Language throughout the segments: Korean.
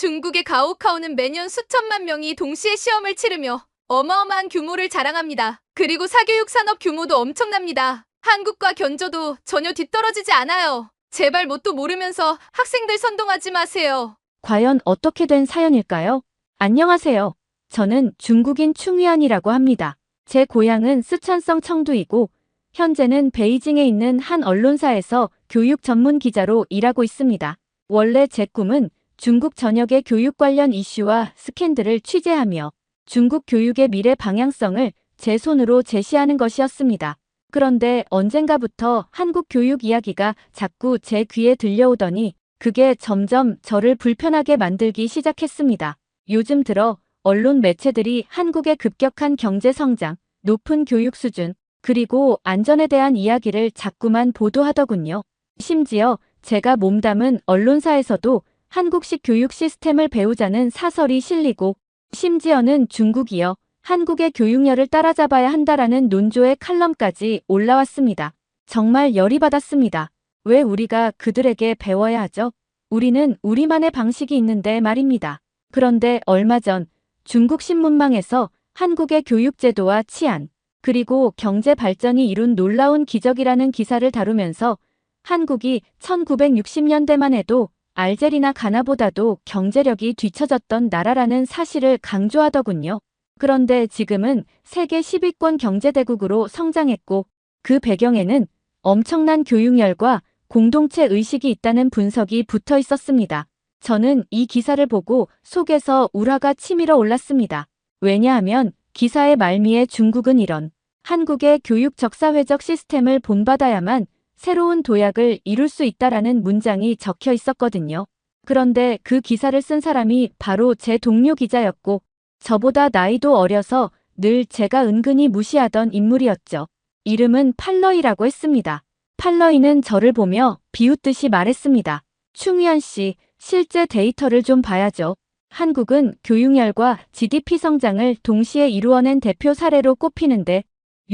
중국의 가오카오는 매년 수천만 명이 동시에 시험을 치르며 어마어마한 규모를 자랑합니다. 그리고 사교육 산업 규모도 엄청납니다. 한국과 견줘도 전혀 뒤떨어지지 않아요. 제발 뭣도 모르면서 학생들 선동하지 마세요. 과연 어떻게 된 사연일까요? 안녕하세요. 저는 중국인 충위안이라고 합니다. 제 고향은 쓰촨성 청두이고 현재는 베이징에 있는 한 언론사에서 교육 전문 기자로 일하고 있습니다. 원래 제 꿈은 중국 전역의 교육 관련 이슈와 스캔들을 취재하며 중국 교육의 미래 방향성을 제 손으로 제시하는 것이었습니다. 그런데 언젠가부터 한국 교육 이야기가 자꾸 제 귀에 들려오더니 그게 점점 저를 불편하게 만들기 시작했습니다. 요즘 들어 언론 매체들이 한국의 급격한 경제 성장, 높은 교육 수준, 그리고 안전에 대한 이야기를 자꾸만 보도하더군요. 심지어 제가 몸담은 언론사에서도 한국식 교육 시스템을 배우자는 사설이 실리고 심지어는 중국이여 한국의 교육열을 따라잡아야 한다라는 논조의 칼럼까지 올라왔습니다. 정말 열이 받았습니다. 왜 우리가 그들에게 배워야 하죠? 우리는 우리만의 방식이 있는데 말입니다. 그런데 얼마 전 중국 신문망에서 한국의 교육제도와 치안, 그리고 경제 발전이 이룬 놀라운 기적이라는 기사를 다루면서 한국이 1960년대만 해도 알제리나 가나보다도 경제력이 뒤처졌던 나라라는 사실을 강조하더군요. 그런데 지금은 세계 10위권 경제대국으로 성장했고 그 배경에는 엄청난 교육열과 공동체 의식이 있다는 분석이 붙어 있었습니다. 저는 이 기사를 보고 속에서 울화가 치밀어 올랐습니다. 왜냐하면 기사의 말미에 중국은 이런 한국의 교육 적사회적 시스템을 본받아야만 새로운 도약을 이룰 수 있다라는 문장이 적혀 있었거든요. 그런데 그 기사를 쓴 사람이 바로 제 동료 기자였고 저보다 나이도 어려서 늘 제가 은근히 무시하던 인물이었죠. 이름은 팔러이라고 했습니다. 팔러이는 저를 보며 비웃듯이 말했습니다. 충위안 씨, 실제 데이터를 좀 봐야죠. 한국은 교육열과 GDP 성장을 동시에 이루어낸 대표 사례로 꼽히는데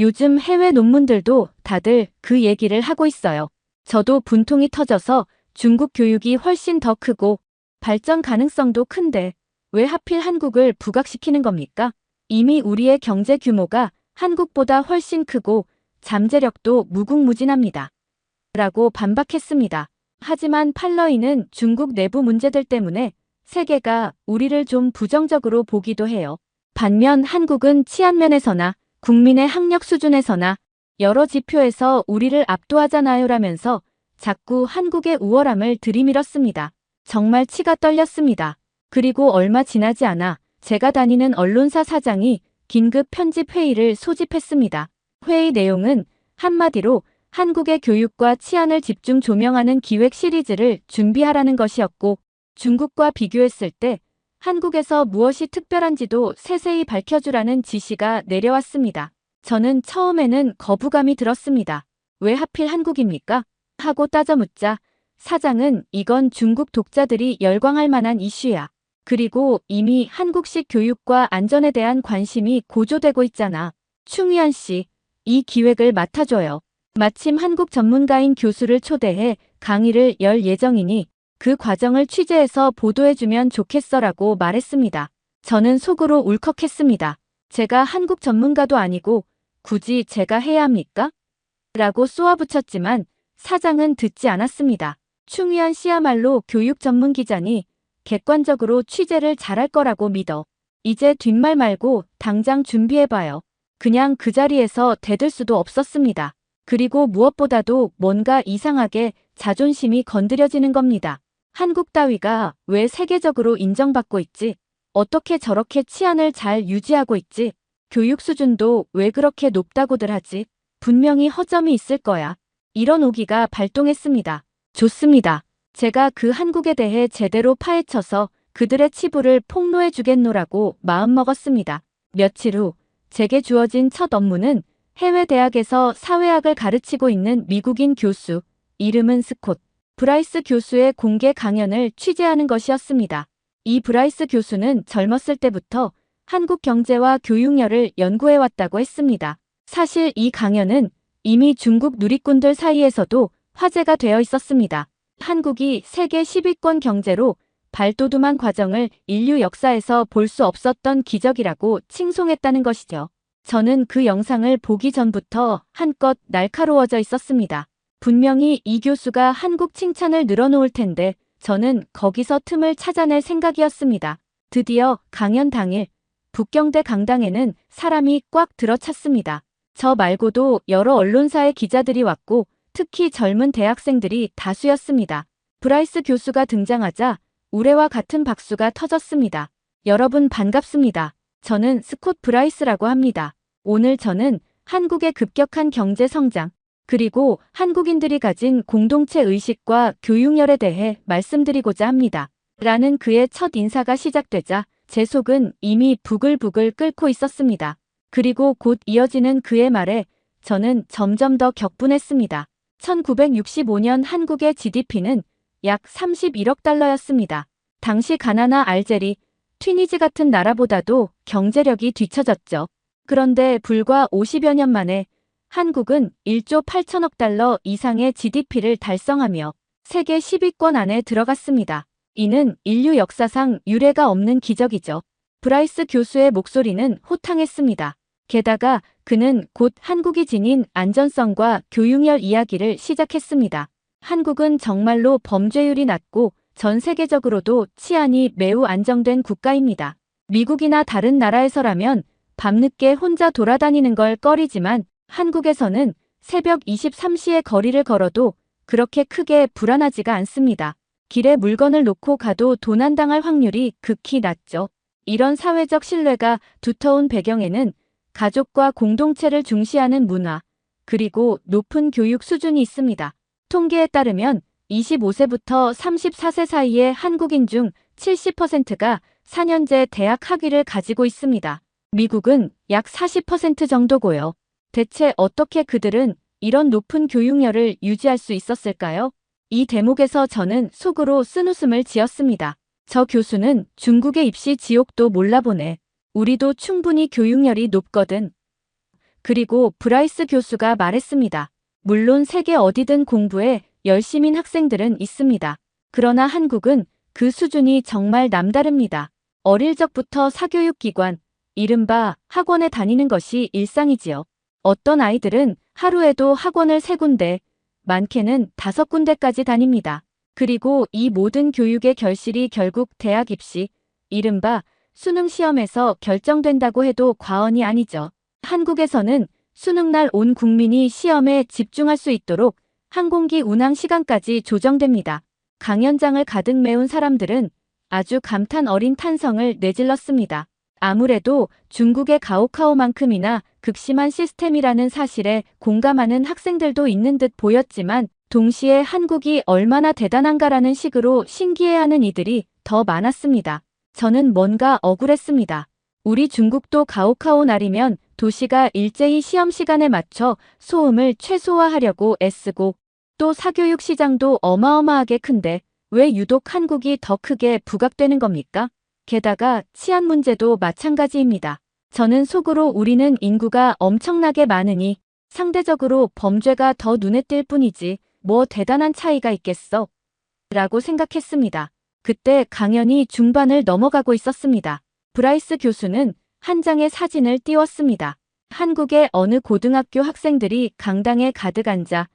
요즘 해외 논문들도 다들 그 얘기를 하고 있어요. 저도 분통이 터져서 중국 교육이 훨씬 더 크고 발전 가능성도 큰데 왜 하필 한국을 부각시키는 겁니까? 이미 우리의 경제 규모가 한국보다 훨씬 크고 잠재력도 무궁무진합니다. 라고 반박했습니다. 하지만 팔러이는 중국 내부 문제들 때문에 세계가 우리를 좀 부정적으로 보기도 해요. 반면 한국은 치안 면에서나 국민의 학력 수준에서나 여러 지표에서 우리를 압도하잖아요라면서 자꾸 한국의 우월함을 들이밀었습니다. 정말 치가 떨렸습니다. 그리고 얼마 지나지 않아 제가 다니는 언론사 사장이 긴급 편집 회의를 소집했습니다. 회의 내용은 한마디로 한국의 교육과 치안을 집중 조명하는 기획 시리즈를 준비하라는 것이었고 중국과 비교했을 때 한국에서 무엇이 특별한지도 세세히 밝혀주라는 지시가 내려왔습니다. 저는 처음에는 거부감이 들었습니다. 왜 하필 한국입니까? 하고 따져묻자 사장은 이건 중국 독자들이 열광할 만한 이슈야. 그리고 이미 한국식 교육과 안전에 대한 관심이 고조되고 있잖아. 충위안 씨, 이 기획을 맡아줘요. 마침 한국 전문가인 교수를 초대해 강의를 열 예정이니 그 과정을 취재해서 보도해주면 좋겠어라고 말했습니다. 저는 속으로 울컥했습니다. 제가 한국 전문가도 아니고 굳이 제가 해야 합니까? 라고 쏘아붙였지만 사장은 듣지 않았습니다. 충위안 씨야말로 교육 전문 기자니 객관적으로 취재를 잘할 거라고 믿어. 이제 뒷말 말고 당장 준비해봐요. 그냥 그 자리에서 대들 수도 없었습니다. 그리고 무엇보다도 뭔가 이상하게 자존심이 건드려지는 겁니다. 한국 따위가 왜 세계적으로 인정받고 있지? 어떻게 저렇게 치안을 잘 유지하고 있지? 교육 수준도 왜 그렇게 높다고들 하지? 분명히 허점이 있을 거야. 이런 오기가 발동했습니다. 좋습니다. 제가 그 한국에 대해 제대로 파헤쳐서 그들의 치부를 폭로해 주겠노라고 마음먹었습니다. 며칠 후 제게 주어진 첫 업무는 해외 대학에서 사회학을 가르치고 있는 미국인 교수, 이름은 스콧 브라이스 교수의 공개 강연을 취재하는 것이었습니다. 이 브라이스 교수는 젊었을 때부터 한국 경제와 교육열을 연구해왔다고 했습니다. 사실 이 강연은 이미 중국 누리꾼들 사이에서도 화제가 되어 있었습니다. 한국이 세계 10위권 경제로 발돋움한 과정을 인류 역사에서 볼 수 없었던 기적이라고 칭송했다는 것이죠. 저는 그 영상을 보기 전부터 한껏 날카로워져 있었습니다. 분명히 이 교수가 한국 칭찬을 늘어놓을 텐데 저는 거기서 틈을 찾아낼 생각이었습니다. 드디어 강연 당일 북경대 강당에는 사람이 꽉 들어찼습니다. 저 말고도 여러 언론사의 기자들이 왔고 특히 젊은 대학생들이 다수였습니다. 브라이스 교수가 등장하자 우레와 같은 박수가 터졌습니다. 여러분 반갑습니다. 저는 스콧 브라이스라고 합니다. 오늘 저는 한국의 급격한 경제 성장, 그리고 한국인들이 가진 공동체 의식과 교육열에 대해 말씀드리고자 합니다. 라는 그의 첫 인사가 시작되자 제 속은 이미 부글부글 끓고 있었습니다. 그리고 곧 이어지는 그의 말에 저는 점점 더 격분했습니다. 1965년 한국의 GDP는 약 31억 달러였습니다. 당시 가나나 알제리, 튀니지 같은 나라보다도 경제력이 뒤처졌죠. 그런데 불과 50여 년 만에 한국은 1조 8천억 달러 이상의 GDP를 달성하며 세계 10위권 안에 들어갔습니다. 이는 인류 역사상 유례가 없는 기적이죠. 브라이스 교수의 목소리는 호탕했습니다. 게다가 그는 곧 한국이 지닌 안전성과 교육열 이야기를 시작했습니다. 한국은 정말로 범죄율이 낮고 전 세계적으로도 치안이 매우 안정된 국가입니다. 미국이나 다른 나라에서라면 밤늦게 혼자 돌아다니는 걸 꺼리지만 한국에서는 새벽 23시에 거리를 걸어도 그렇게 크게 불안하지가 않습니다. 길에 물건을 놓고 가도 도난당할 확률이 극히 낮죠. 이런 사회적 신뢰가 두터운 배경에는 가족과 공동체를 중시하는 문화, 그리고 높은 교육 수준이 있습니다. 통계에 따르면 25세부터 34세 사이의 한국인 중 70%가 4년제 대학 학위를 가지고 있습니다. 미국은 약 40% 정도고요. 대체 어떻게 그들은 이런 높은 교육열을 유지할 수 있었을까요? 이 대목에서 저는 속으로 쓴웃음을 지었습니다. 저 교수는 중국의 입시 지옥도 몰라보네. 우리도 충분히 교육열이 높거든. 그리고 브라이스 교수가 말했습니다. 물론 세계 어디든 공부에 열심인 학생들은 있습니다. 그러나 한국은 그 수준이 정말 남다릅니다. 어릴 적부터 사교육기관, 이른바 학원에 다니는 것이 일상이지요. 어떤 아이들은 하루에도 학원을 3군데, 많게는 5군데까지 다닙니다. 그리고 이 모든 교육의 결실이 결국 대학 입시, 이른바 수능 시험에서 결정된다고 해도 과언이 아니죠. 한국에서는 수능날 온 국민이 시험에 집중할 수 있도록 항공기 운항 시간까지 조정됩니다. 강연장을 가득 메운 사람들은 아주 감탄 어린 탄성을 내질렀습니다. 아무래도 중국의 가오카오만큼이나 극심한 시스템이라는 사실에 공감하는 학생들도 있는 듯 보였지만 동시에 한국이 얼마나 대단한가라는 식으로 신기해하는 이들이 더 많았습니다. 저는 뭔가 억울했습니다. 우리 중국도 가오카오 날이면 도시가 일제히 시험 시간에 맞춰 소음을 최소화하려고 애쓰고 또 사교육 시장도 어마어마하게 큰데 왜 유독 한국이 더 크게 부각되는 겁니까? 게다가 치안 문제도 마찬가지입니다. 저는 속으로 우리는 인구가 엄청나게 많으니 상대적으로 범죄가 더 눈에 띌 뿐이지 뭐 대단한 차이가 있겠어? 라고 생각했습니다. 그때 강연이 중반을 넘어가고 있었습니다. 브라이스 교수는 한 장의 사진을 띄웠습니다. 한국의 어느 고등학교 학생들이 강당에 가득 앉아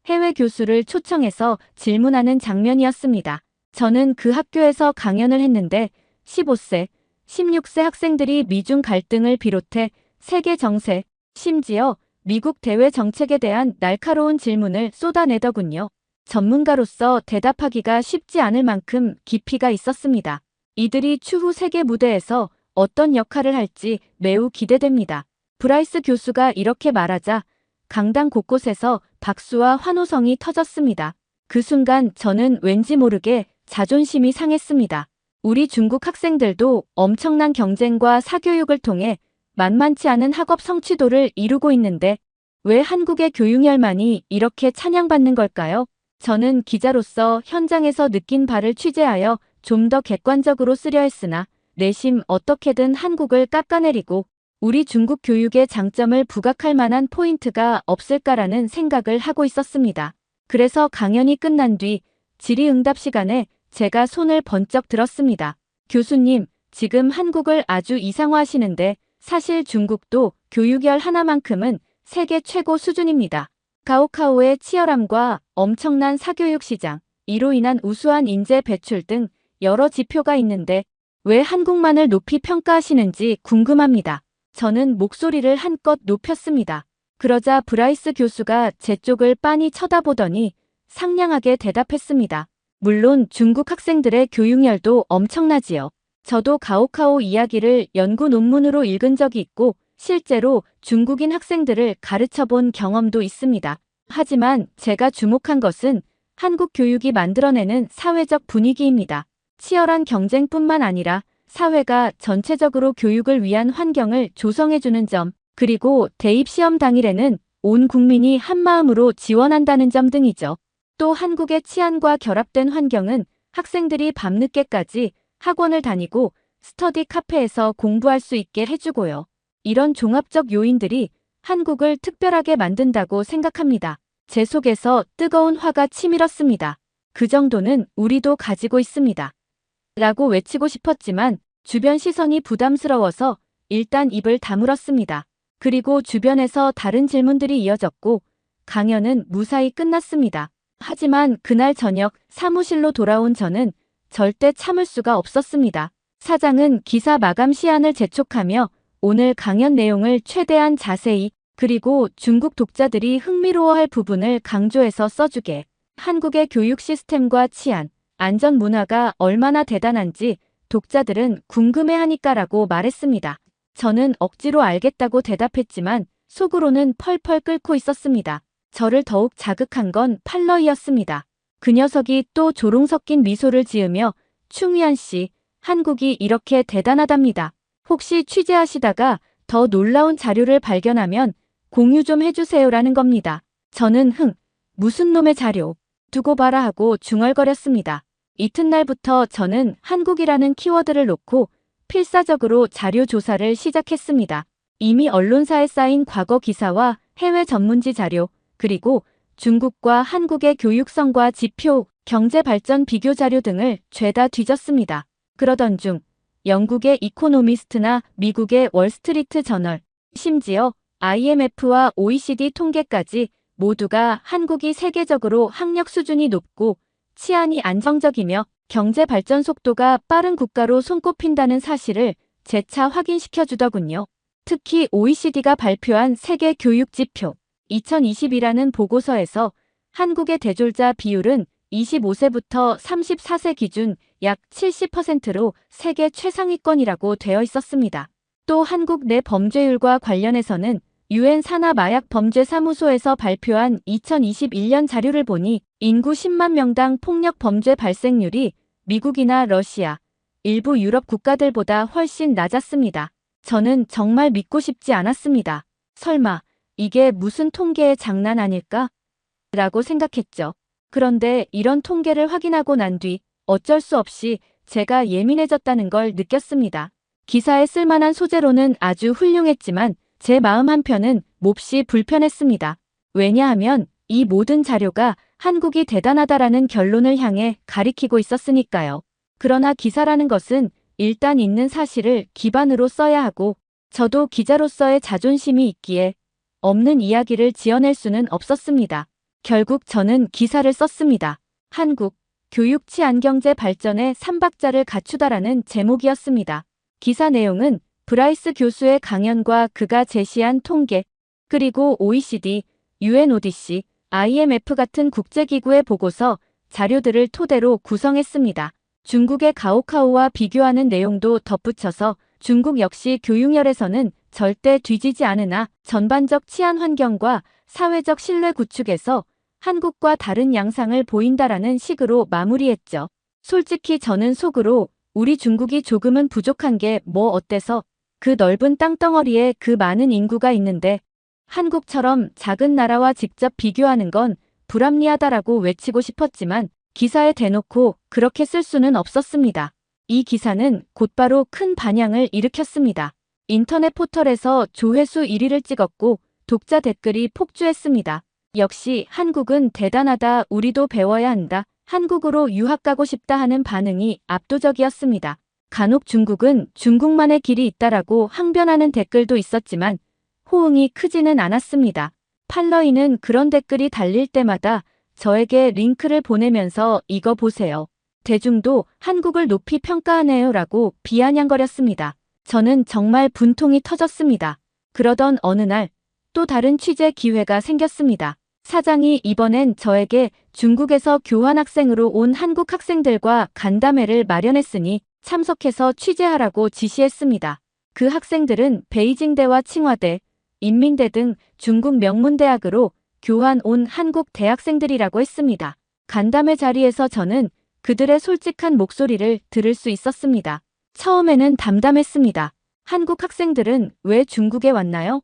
해외 교수를 초청해서 질문하는 장면이었습니다. 저는 그 학교에서 강연을 했는데 15세, 16세 학생들이 미중 갈등을 비롯해 세계 정세, 심지어 미국 대외 정책에 대한 날카로운 질문을 쏟아내더군요. 전문가로서 대답하기가 쉽지 않을 만큼 깊이가 있었습니다. 이들이 추후 세계 무대에서 어떤 역할을 할지 매우 기대됩니다. 브라이스 교수가 이렇게 말하자 강당 곳곳에서 박수와 환호성이 터졌습니다. 그 순간 저는 왠지 모르게 자존심이 상했습니다. 우리 중국 학생들도 엄청난 경쟁과 사교육을 통해 만만치 않은 학업 성취도를 이루고 있는데 왜 한국의 교육열만이 이렇게 찬양받는 걸까요? 저는 기자로서 현장에서 느낀 바를 취재하여 좀 더 객관적으로 쓰려 했으나 내심 어떻게든 한국을 깎아내리고 우리 중국 교육의 장점을 부각할 만한 포인트가 없을까라는 생각을 하고 있었습니다. 그래서 강연이 끝난 뒤 질의응답 시간에 제가 손을 번쩍 들었습니다. 교수님, 지금 한국을 아주 이상화하시는데 사실 중국도 교육열 하나만큼은 세계 최고 수준입니다. 가오카오의 치열함과 엄청난 사교육 시장, 이로 인한 우수한 인재 배출 등 여러 지표가 있는데 왜 한국만을 높이 평가하시는지 궁금합니다. 저는 목소리를 한껏 높였습니다. 그러자 브라이스 교수가 제 쪽을 빤히 쳐다보더니 상냥하게 대답했습니다. 물론 중국 학생들의 교육열도 엄청나지요. 저도 가오카오 이야기를 연구 논문으로 읽은 적이 있고 실제로 중국인 학생들을 가르쳐 본 경험도 있습니다. 하지만 제가 주목한 것은 한국 교육이 만들어내는 사회적 분위기입니다. 치열한 경쟁뿐만 아니라 사회가 전체적으로 교육을 위한 환경을 조성해주는 점, 그리고 대입 시험 당일에는 온 국민이 한마음으로 지원한다는 점 등이죠. 또 한국의 치안과 결합된 환경은 학생들이 밤늦게까지 학원을 다니고 스터디 카페에서 공부할 수 있게 해주고요. 이런 종합적 요인들이 한국을 특별하게 만든다고 생각합니다. 제 속에서 뜨거운 화가 치밀었습니다. 그 정도는 우리도 가지고 있습니다. 라고 외치고 싶었지만 주변 시선이 부담스러워서 일단 입을 다물었습니다. 그리고 주변에서 다른 질문들이 이어졌고 강연은 무사히 끝났습니다. 하지만 그날 저녁 사무실로 돌아온 저는 절대 참을 수가 없었습니다. 사장은 기사 마감 시안을 재촉하며 오늘 강연 내용을 최대한 자세히 그리고 중국 독자들이 흥미로워할 부분을 강조해서 써주게. 한국의 교육 시스템과 치안, 안전 문화가 얼마나 대단한지 독자들은 궁금해하니까라고 말했습니다. 저는 억지로 알겠다고 대답했지만 속으로는 펄펄 끓고 있었습니다. 저를 더욱 자극한 건 팔러이였습니다. 그 녀석이 또 조롱 섞인 미소를 지으며 충위안 씨, 한국이 이렇게 대단하답니다. 혹시 취재하시다가 더 놀라운 자료를 발견하면 공유 좀 해주세요라는 겁니다. 저는 무슨 놈의 자료? 두고 봐라 하고 중얼거렸습니다. 이튿날부터 저는 한국이라는 키워드를 놓고 필사적으로 자료 조사를 시작했습니다. 이미 언론사에 쌓인 과거 기사와 해외 전문지 자료, 그리고 중국과 한국의 교육성과 지표, 경제 발전 비교 자료 등을 죄다 뒤졌습니다. 그러던 중 영국의 이코노미스트나 미국의 월스트리트 저널, 심지어 IMF와 OECD 통계까지 모두가 한국이 세계적으로 학력 수준이 높고 치안이 안정적이며 경제 발전 속도가 빠른 국가로 손꼽힌다는 사실을 재차 확인시켜주더군요. 특히 OECD가 발표한 세계 교육 지표 2020이라는 보고서에서 한국의 대졸자 비율은 25세부터 34세 기준 약 70%로 세계 최상위권이라고 되어 있었습니다. 또 한국 내 범죄율과 관련해서는 유엔 산하 마약 범죄 사무소에서 발표한 2021년 자료를 보니 인구 10만 명당 폭력 범죄 발생률이 미국이나 러시아, 일부 유럽 국가들보다 훨씬 낮았습니다. 저는 정말 믿고 싶지 않았습니다. 설마 이게 무슨 통계의 장난 아닐까? 라고 생각했죠. 그런데 이런 통계를 확인하고 난 뒤 어쩔 수 없이 제가 예민해졌다는 걸 느꼈습니다. 기사에 쓸만한 소재로는 아주 훌륭했지만 제 마음 한편은 몹시 불편했습니다. 왜냐하면 이 모든 자료가 한국이 대단하다라는 결론을 향해 가리키고 있었으니까요. 그러나 기사라는 것은 일단 있는 사실을 기반으로 써야 하고 저도 기자로서의 자존심이 있기에 없는 이야기를 지어낼 수는 없었습니다. 결국 저는 기사를 썼습니다. 한국, 교육 치안 경제 발전의 3박자를 갖추다라는 제목이었습니다. 기사 내용은 브라이스 교수의 강연과 그가 제시한 통계, 그리고 OECD, UNODC, IMF 같은 국제기구의 보고서, 자료들을 토대로 구성했습니다. 중국의 가오카오와 비교하는 내용도 덧붙여서 중국 역시 교육열에서는 절대 뒤지지 않으나 전반적 치안 환경과 사회적 신뢰 구축에서 한국과 다른 양상을 보인다라는 식으로 마무리했죠. 솔직히 저는 속으로 우리 중국이 조금은 부족한 게 뭐 어때서 그 넓은 땅덩어리에 그 많은 인구가 있는데 한국처럼 작은 나라와 직접 비교하는 건 불합리하다라고 외치고 싶었지만 기사에 대놓고 그렇게 쓸 수는 없었습니다. 이 기사는 곧바로 큰 반향을 일으켰습니다. 인터넷 포털에서 조회수 1위를 찍었고 독자 댓글이 폭주했습니다. 역시 한국은 대단하다, 우리도 배워야 한다, 한국으로 유학 가고 싶다 하는 반응이 압도적이었습니다. 간혹 중국은 중국만의 길이 있다라고 항변하는 댓글도 있었지만 호응이 크지는 않았습니다. 팔러이는 그런 댓글이 달릴 때마다 저에게 링크를 보내면서 이거 보세요. 대중도 한국을 높이 평가하네요 라고 비아냥거렸습니다. 저는 정말 분통이 터졌습니다. 그러던 어느 날 또 다른 취재 기회가 생겼습니다. 사장이 이번엔 저에게 중국에서 교환학생으로 온 한국 학생들과 간담회를 마련했으니 참석해서 취재하라고 지시했습니다. 그 학생들은 베이징대와 칭화대, 인민대 등 중국 명문대학으로 교환 온 한국 대학생들이라고 했습니다. 간담회 자리에서 저는 그들의 솔직한 목소리를 들을 수 있었습니다. 처음에는 담담했습니다. 한국 학생들은 왜 중국에 왔나요?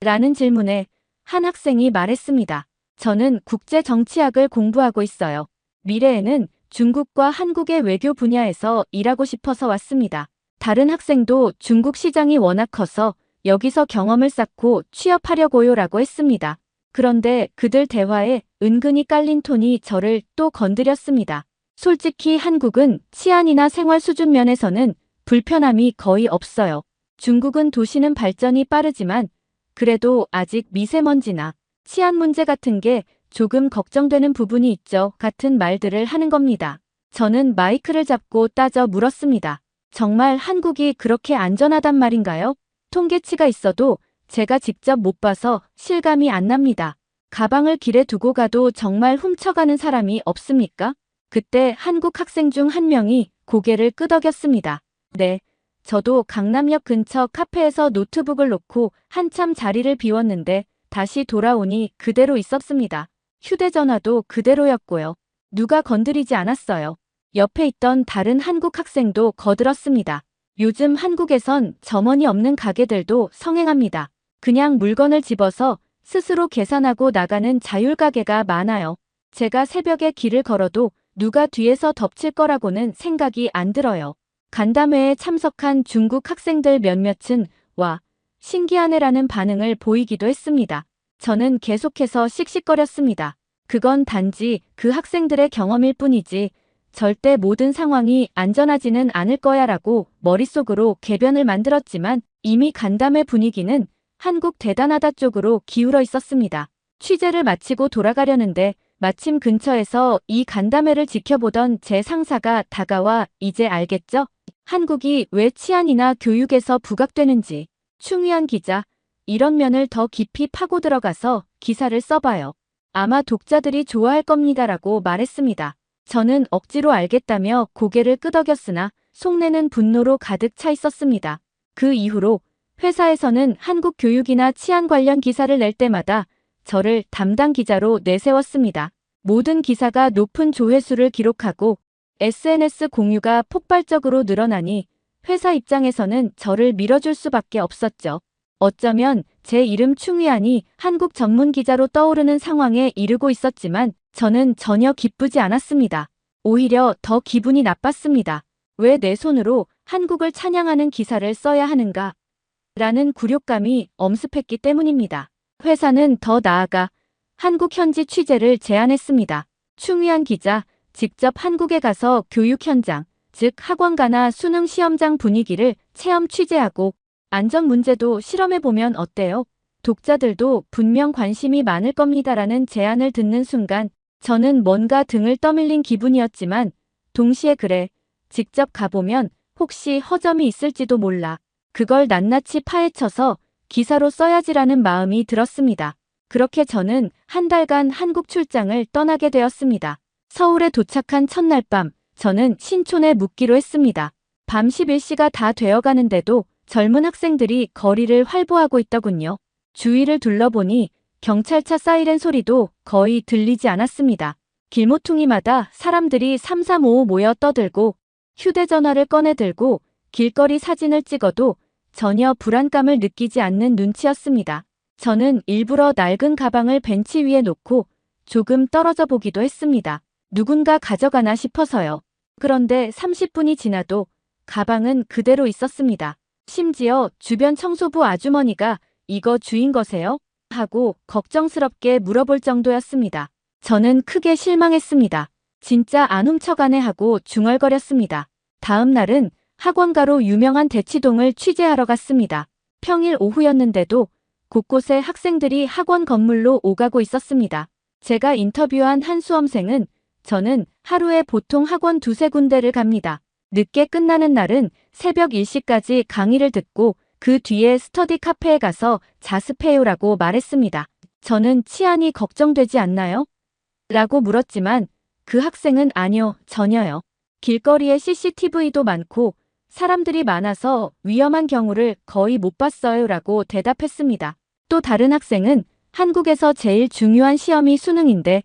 라는 질문에 한 학생이 말했습니다. 저는 국제정치학을 공부하고 있어요. 미래에는 중국과 한국의 외교 분야에서 일하고 싶어서 왔습니다. 다른 학생도 중국 시장이 워낙 커서 여기서 경험을 쌓고 취업하려고요 라고 했습니다. 그런데 그들 대화에 은근히 깔린 톤이 저를 또 건드렸습니다. 솔직히 한국은 치안이나 생활 수준 면에서는 불편함이 거의 없어요. 중국은 도시는 발전이 빠르지만 그래도 아직 미세먼지나 치안 문제 같은 게 조금 걱정되는 부분이 있죠. 같은 말들을 하는 겁니다. 저는 마이크를 잡고 따져 물었습니다. 정말 한국이 그렇게 안전하단 말인가요? 통계치가 있어도 제가 직접 못 봐서 실감이 안 납니다. 가방을 길에 두고 가도 정말 훔쳐가는 사람이 없습니까? 그때 한국 학생 중 한 명이 고개를 끄덕였습니다. 네. 저도 강남역 근처 카페에서 노트북을 놓고 한참 자리를 비웠는데 다시 돌아오니 그대로 있었습니다. 휴대전화도 그대로였고요. 누가 건드리지 않았어요. 옆에 있던 다른 한국 학생도 거들었습니다. 요즘 한국에선 점원이 없는 가게들도 성행합니다. 그냥 물건을 집어서 스스로 계산하고 나가는 자율가게가 많아요. 제가 새벽에 길을 걸어도 누가 뒤에서 덮칠 거라고는 생각이 안 들어요. 간담회에 참석한 중국 학생들 몇몇은 와, 신기하네라는 반응을 보이기도 했습니다. 저는 계속해서 씩씩거렸습니다. 그건 단지 그 학생들의 경험일 뿐이지 절대 모든 상황이 안전하지는 않을 거야 라고 머릿속으로 궤변을 만들었지만 이미 간담회 분위기는 한국 대단하다 쪽으로 기울어 있었습니다. 취재를 마치고 돌아가려는데 마침 근처에서 이 간담회를 지켜보던 제 상사가 다가와 이제 알겠죠? 한국이 왜 치안이나 교육에서 부각되는지. 충위한 기자, 이런 면을 더 깊이 파고 들어가서 기사를 써봐요. 아마 독자들이 좋아할 겁니다라고 말했습니다. 저는 억지로 알겠다며 고개를 끄덕였으나 속내는 분노로 가득 차 있었습니다. 그 이후로 회사에서는 한국 교육이나 치안 관련 기사를 낼 때마다 저를 담당 기자로 내세웠습니다. 모든 기사가 높은 조회수를 기록하고 SNS 공유가 폭발적으로 늘어나니 회사 입장에서는 저를 밀어줄 수밖에 없었죠. 어쩌면 제 이름 충위안이 한국 전문 기자로 떠오르는 상황에 이르고 있었지만 저는 전혀 기쁘지 않았습니다. 오히려 더 기분이 나빴습니다. 왜 내 손으로 한국을 찬양하는 기사를 써야 하는가? 라는 굴욕감이 엄습했기 때문입니다. 회사는 더 나아가 한국 현지 취재를 제안했습니다. 충위안 기자, 직접 한국에 가서 교육 현장, 즉 학원가나 수능 시험장 분위기를 체험 취재하고 안전 문제도 실험해보면 어때요? 독자들도 분명 관심이 많을 겁니다라는 제안을 듣는 순간 저는 뭔가 등을 떠밀린 기분이었지만 동시에 그래, 직접 가보면 혹시 허점이 있을지도 몰라. 그걸 낱낱이 파헤쳐서 기사로 써야지라는 마음이 들었습니다. 그렇게 저는 한 달간 한국 출장을 떠나게 되었습니다. 서울에 도착한 첫날 밤, 저는 신촌에 묵기로 했습니다. 밤 11시가 다 되어가는데도 젊은 학생들이 거리를 활보하고 있더군요. 주위를 둘러보니 경찰차 사이렌 소리도 거의 들리지 않았습니다. 길모퉁이마다 사람들이 삼삼오오 모여 떠들고 휴대전화를 꺼내들고 길거리 사진을 찍어도 전혀 불안감을 느끼지 않는 눈치였습니다. 저는 일부러 낡은 가방을 벤치 위에 놓고 조금 떨어져 보기도 했습니다. 누군가 가져가나 싶어서요. 그런데 30분이 지나도 가방은 그대로 있었습니다. 심지어 주변 청소부 아주머니가 이거 주인 거세요? 하고 걱정스럽게 물어볼 정도였습니다. 저는 크게 실망했습니다. 진짜 안 훔쳐가네 하고 중얼거렸습니다. 다음 날은 학원가로 유명한 대치동을 취재하러 갔습니다. 평일 오후였는데도 곳곳에 학생들이 학원 건물로 오가고 있었습니다. 제가 인터뷰한 한 수험생은 저는 하루에 보통 학원 두세 군데를 갑니다. 늦게 끝나는 날은 새벽 1시까지 강의를 듣고 그 뒤에 스터디 카페에 가서 자습해요라고 말했습니다. 저는 치안이 걱정되지 않나요? 라고 물었지만 그 학생은 아니요, 전혀요. 길거리에 CCTV도 많고 사람들이 많아서 위험한 경우를 거의 못 봤어요 라고 대답했습니다. 또 다른 학생은 한국에서 제일 중요한 시험이 수능인데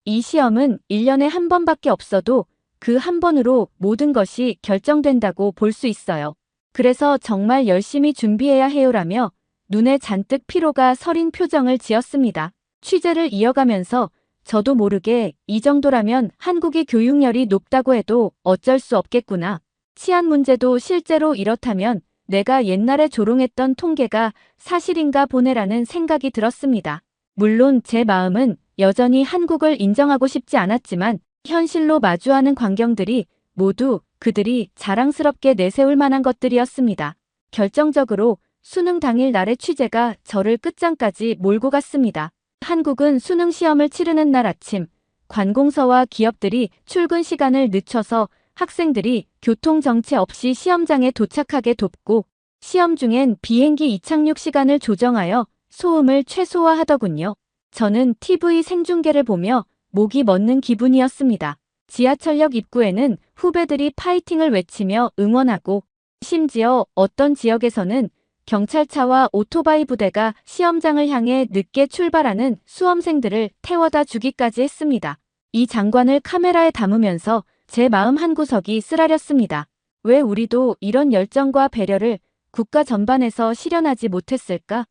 이 시험은 1년에 한 번밖에 없어도 그 한 번으로 모든 것이 결정된다고 볼 수 있어요. 그래서 정말 열심히 준비해야 해요라며 눈에 잔뜩 피로가 서린 표정을 지었습니다. 취재를 이어가면서 저도 모르게 이 정도라면 한국이 교육열이 높다고 해도 어쩔 수 없겠구나. 치안 문제도 실제로 이렇다면 내가 옛날에 조롱했던 통계가 사실인가 보네라는 생각이 들었습니다. 물론 제 마음은 여전히 한국을 인정하고 싶지 않았지만 현실로 마주하는 광경들이 모두 그들이 자랑스럽게 내세울 만한 것들이었습니다. 결정적으로 수능 당일 날의 취재가 저를 끝장까지 몰고 갔습니다. 한국은 수능 시험을 치르는 날 아침, 관공서와 기업들이 출근 시간을 늦춰서 학생들이 교통 정체 없이 시험장에 도착하게 돕고 시험 중엔 비행기 이착륙 시간을 조정하여 소음을 최소화하더군요. 저는 TV 생중계를 보며 목이 멎는 기분이었습니다. 지하철역 입구에는 후배들이 파이팅을 외치며 응원하고 심지어 어떤 지역에서는 경찰차와 오토바이 부대가 시험장을 향해 늦게 출발하는 수험생들을 태워다 주기까지 했습니다. 이 장관을 카메라에 담으면서 제 마음 한구석이 쓰라렸습니다. 왜 우리도 이런 열정과 배려를 국가 전반에서 실현하지 못했을까?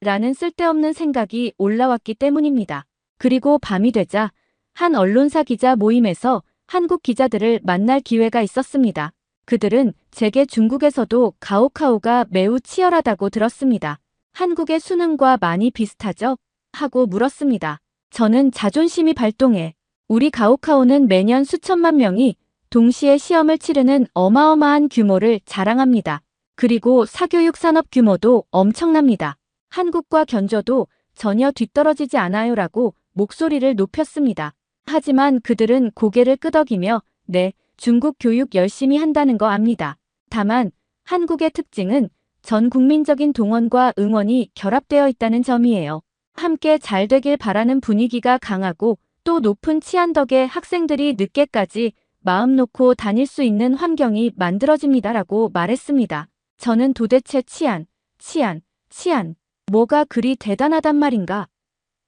라는 쓸데없는 생각이 올라왔기 때문입니다. 그리고 밤이 되자 한 언론사 기자 모임에서 한국 기자들을 만날 기회가 있었습니다. 그들은 제게 중국에서도 가오카오가 매우 치열하다고 들었습니다. 한국의 수능과 많이 비슷하죠? 하고 물었습니다. 저는 자존심이 발동해 우리 가오카오는 매년 수천만 명이 동시에 시험을 치르는 어마어마한 규모를 자랑합니다. 그리고 사교육 산업 규모도 엄청납니다. 한국과 견줘도 전혀 뒤떨어지지 않아요라고 목소리를 높였습니다. 하지만 그들은 고개를 끄덕이며 네, 중국 교육 열심히 한다는 거 압니다. 다만 한국의 특징은 전 국민적인 동원과 응원이 결합되어 있다는 점이에요. 함께 잘 되길 바라는 분위기가 강하고 또 높은 치안 덕에 학생들이 늦게까지 마음 놓고 다닐 수 있는 환경이 만들어집니다라고 말했습니다. 저는 도대체 치안, 뭐가 그리 대단하단 말인가?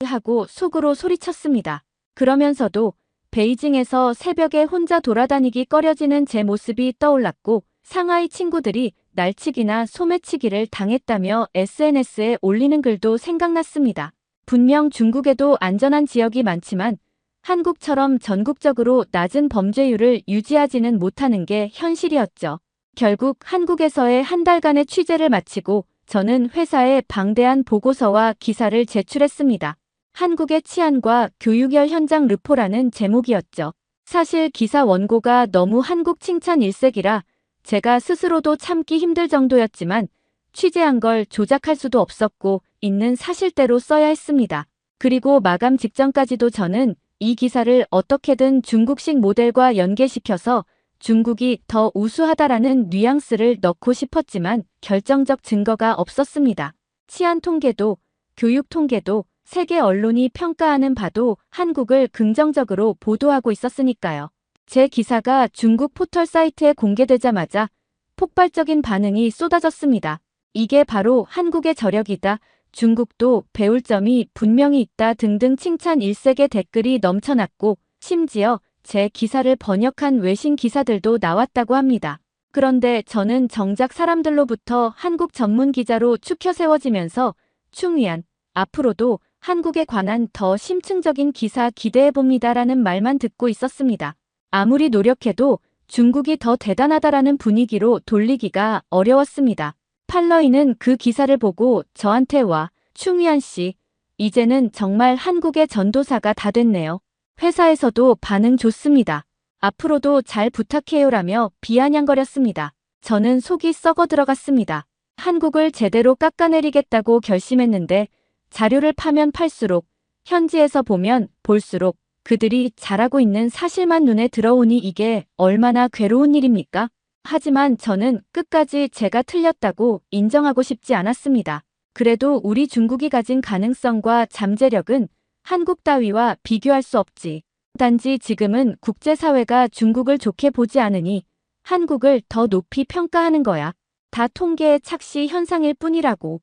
하고 속으로 소리쳤습니다. 그러면서도 베이징에서 새벽에 혼자 돌아다니기 꺼려지는 제 모습이 떠올랐고 상하이 친구들이 날치기나 소매치기를 당했다며 SNS에 올리는 글도 생각났습니다. 분명 중국에도 안전한 지역이 많지만 한국처럼 전국적으로 낮은 범죄율을 유지하지는 못하는 게 현실이었죠. 결국 한국에서의 한 달간의 취재를 마치고 저는 회사에 방대한 보고서와 기사를 제출했습니다. 한국의 치안과 교육열 현장 르포라는 제목이었죠. 사실 기사 원고가 너무 한국 칭찬 일색이라 제가 스스로도 참기 힘들 정도였지만 취재한 걸 조작할 수도 없었고 있는 사실대로 써야 했습니다. 그리고 마감 직전까지도 저는 이 기사를 어떻게든 중국식 모델과 연계시켜서 중국이 더 우수하다라는 뉘앙스를 넣고 싶었지만 결정적 증거가 없었습니다. 치안 통계도 교육 통계도 세계 언론이 평가하는 바도 한국을 긍정적으로 보도하고 있었으니까요. 제 기사가 중국 포털 사이트에 공개되자마자 폭발적인 반응이 쏟아졌습니다. 이게 바로 한국의 저력이다. 중국도 배울 점이 분명히 있다 등등 칭찬 일색의 댓글이 넘쳐났고 심지어 제 기사를 번역한 외신 기사들도 나왔다고 합니다. 그런데 저는 정작 사람들로부터 한국 전문 기자로 추켜 세워지면서 충위안, 앞으로도 한국에 관한 더 심층적인 기사 기대해봅니다라는 말만 듣고 있었습니다. 아무리 노력해도 중국이 더 대단하다라는 분위기로 돌리기가 어려웠습니다. 팔러이는 그 기사를 보고 저한테 와, 충위안 씨, 이제는 정말 한국의 전도사가 다 됐네요. 회사에서도 반응 좋습니다. 앞으로도 잘 부탁해요라며 비아냥거렸습니다. 저는 속이 썩어 들어갔습니다. 한국을 제대로 깎아내리겠다고 결심했는데 자료를 파면 팔수록 현지에서 보면 볼수록 그들이 잘하고 있는 사실만 눈에 들어오니 이게 얼마나 괴로운 일입니까? 하지만 저는 끝까지 제가 틀렸다고 인정하고 싶지 않았습니다. 그래도 우리 중국이 가진 가능성과 잠재력은 한국 따위와 비교할 수 없지. 단지 지금은 국제사회가 중국을 좋게 보지 않으니 한국을 더 높이 평가하는 거야. 다 통계의 착시 현상일 뿐이라고.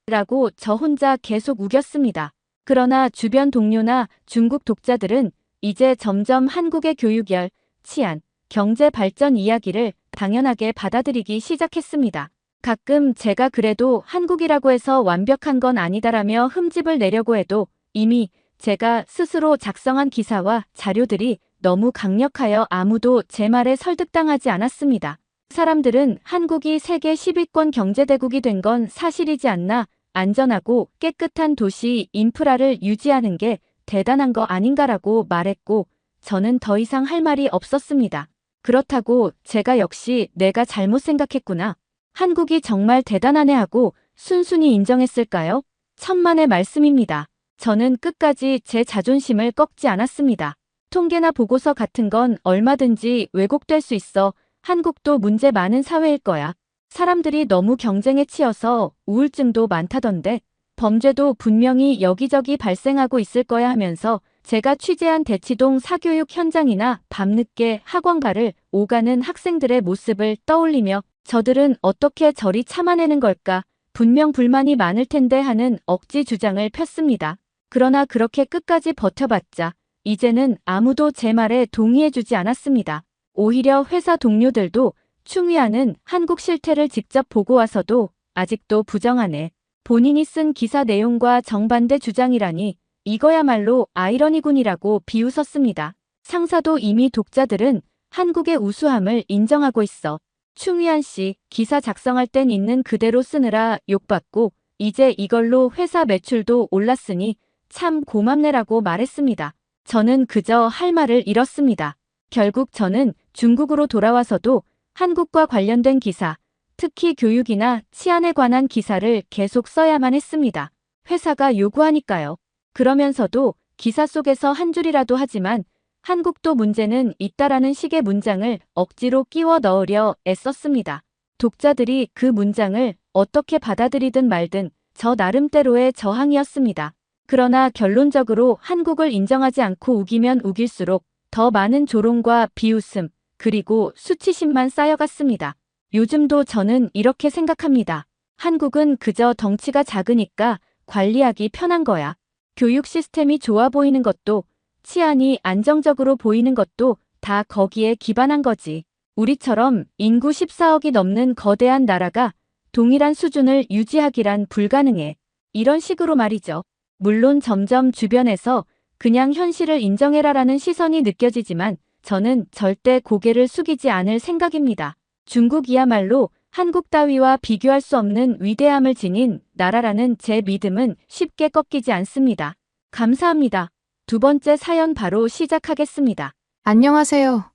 라고 저 혼자 계속 우겼습니다. 그러나 주변 동료나 중국 독자들은 이제 점점 한국의 교육열, 치안, 경제 발전 이야기를 당연하게 받아들이기 시작했습니다. 가끔 제가 그래도 한국이라고 해서 완벽한 건 아니다라며 흠집을 내려고 해도 이미 제가 스스로 작성한 기사와 자료들이 너무 강력하여 아무도 제 말에 설득당하지 않았습니다. 사람들은 한국이 세계 10위권 경제대국이 된 건 사실이지 않나, 안전하고 깨끗한 도시 인프라를 유지하는 게 대단한 거 아닌가라고 말했고 저는 더 이상 할 말이 없었습니다. 그렇다고 제가 역시 내가 잘못 생각했구나. 한국이 정말 대단하네 하고 순순히 인정했을까요? 천만의 말씀입니다. 저는 끝까지 제 자존심을 꺾지 않았습니다. 통계나 보고서 같은 건 얼마든지 왜곡될 수 있어. 한국도 문제 많은 사회일 거야. 사람들이 너무 경쟁에 치여서 우울증도 많다던데 범죄도 분명히 여기저기 발생하고 있을 거야 하면서 제가 취재한 대치동 사교육 현장이나 밤늦게 학원가를 오가는 학생들의 모습을 떠올리며 저들은 어떻게 저리 참아내는 걸까? 분명 불만이 많을 텐데 하는 억지 주장을 폈습니다. 그러나 그렇게 끝까지 버텨봤자 이제는 아무도 제 말에 동의해주지 않았습니다. 오히려 회사 동료들도 충위하는 한국 실태를 직접 보고 와서도 아직도 부정하네. 본인이 쓴 기사 내용과 정반대 주장이라니 이거야말로 아이러니군이라고 비웃었습니다. 상사도 이미 독자들은 한국의 우수함을 인정하고 있어. 충위한 씨 기사 작성할 땐 있는 그대로 쓰느라 욕받고 이제 이걸로 회사 매출도 올랐으니 참 고맙네라고 말했습니다. 저는 그저 할 말을 잃었습니다. 결국 저는 중국으로 돌아와서도 한국과 관련된 기사, 특히 교육이나 치안에 관한 기사를 계속 써야만 했습니다. 회사가 요구하니까요. 그러면서도 기사 속에서 한 줄이라도 하지만 한국도 문제는 있다라는 식의 문장을 억지로 끼워 넣으려 애썼습니다. 독자들이 그 문장을 어떻게 받아들이든 말든 저 나름대로의 저항이었습니다. 그러나 결론적으로 한국을 인정하지 않고 우기면 우길수록 더 많은 조롱과 비웃음, 그리고 수치심만 쌓여갔습니다. 요즘도 저는 이렇게 생각합니다. 한국은 그저 덩치가 작으니까 관리하기 편한 거야. 교육 시스템이 좋아 보이는 것도, 치안이 안정적으로 보이는 것도 다 거기에 기반한 거지. 우리처럼 인구 14억이 넘는 거대한 나라가 동일한 수준을 유지하기란 불가능해. 이런 식으로 말이죠. 물론 점점 주변에서 그냥 현실을 인정해라라는 시선이 느껴지지만 저는 절대 고개를 숙이지 않을 생각입니다. 중국이야말로 한국 따위와 비교할 수 없는 위대함을 지닌 나라라는 제 믿음은 쉽게 꺾이지 않습니다. 감사합니다. 두 번째 사연 바로 시작하겠습니다. 안녕하세요.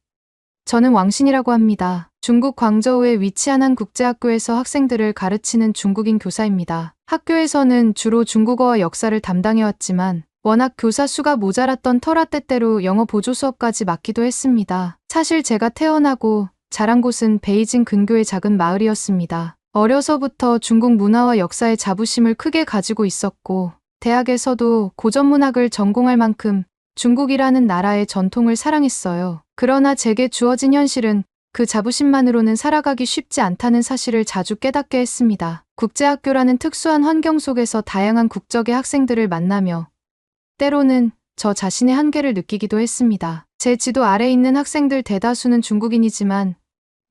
저는 왕신이라고 합니다. 중국 광저우에 위치한 한 국제학교에서 학생들을 가르치는 중국인 교사입니다. 학교에서는 주로 중국어와 역사를 담당해왔지만 워낙 교사 수가 모자랐던 터라 때때로 영어 보조 수업까지 맡기도 했습니다. 사실 제가 태어나고 자란 곳은 베이징 근교의 작은 마을이었습니다. 어려서부터 중국 문화와 역사에 자부심을 크게 가지고 있었고 대학에서도 고전문학을 전공할 만큼 중국이라는 나라의 전통을 사랑했어요. 그러나 제게 주어진 현실은 그 자부심만으로는 살아가기 쉽지 않다는 사실을 자주 깨닫게 했습니다. 국제학교라는 특수한 환경 속에서 다양한 국적의 학생들을 만나며 때로는 저 자신의 한계를 느끼기도 했습니다. 제 지도 아래 있는 학생들 대다수는 중국인이지만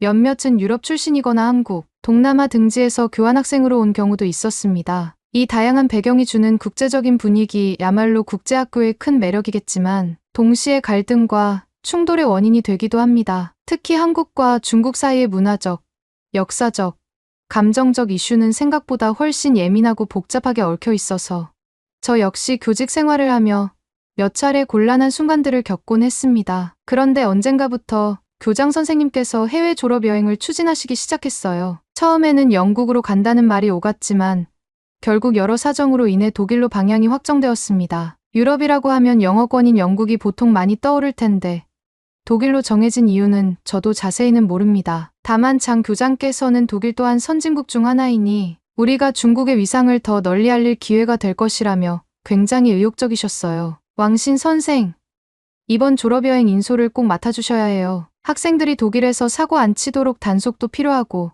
몇몇은 유럽 출신이거나 한국, 동남아 등지에서 교환학생으로 온 경우도 있었습니다. 이 다양한 배경이 주는 국제적인 분위기야말로 국제학교의 큰 매력이겠지만 동시에 갈등과 충돌의 원인이 되기도 합니다. 특히 한국과 중국 사이의 문화적, 역사적, 감정적 이슈는 생각보다 훨씬 예민하고 복잡하게 얽혀 있어서 저 역시 교직 생활을 하며 몇 차례 곤란한 순간들을 겪곤 했습니다. 그런데 언젠가부터 교장 선생님께서 해외 졸업 여행을 추진하시기 시작했어요. 처음에는 영국으로 간다는 말이 오갔지만 결국 여러 사정으로 인해 독일로 방향이 확정되었습니다. 유럽이라고 하면 영어권인 영국이 보통 많이 떠오를 텐데 독일로 정해진 이유는 저도 자세히는 모릅니다. 다만 장 교장께서는 독일 또한 선진국 중 하나이니 우리가 중국의 위상을 더 널리 알릴 기회가 될 것이라며 굉장히 의욕적이셨어요. 왕신 선생, 이번 졸업여행 인솔을 꼭 맡아주셔야 해요. 학생들이 독일에서 사고 안 치도록 단속도 필요하고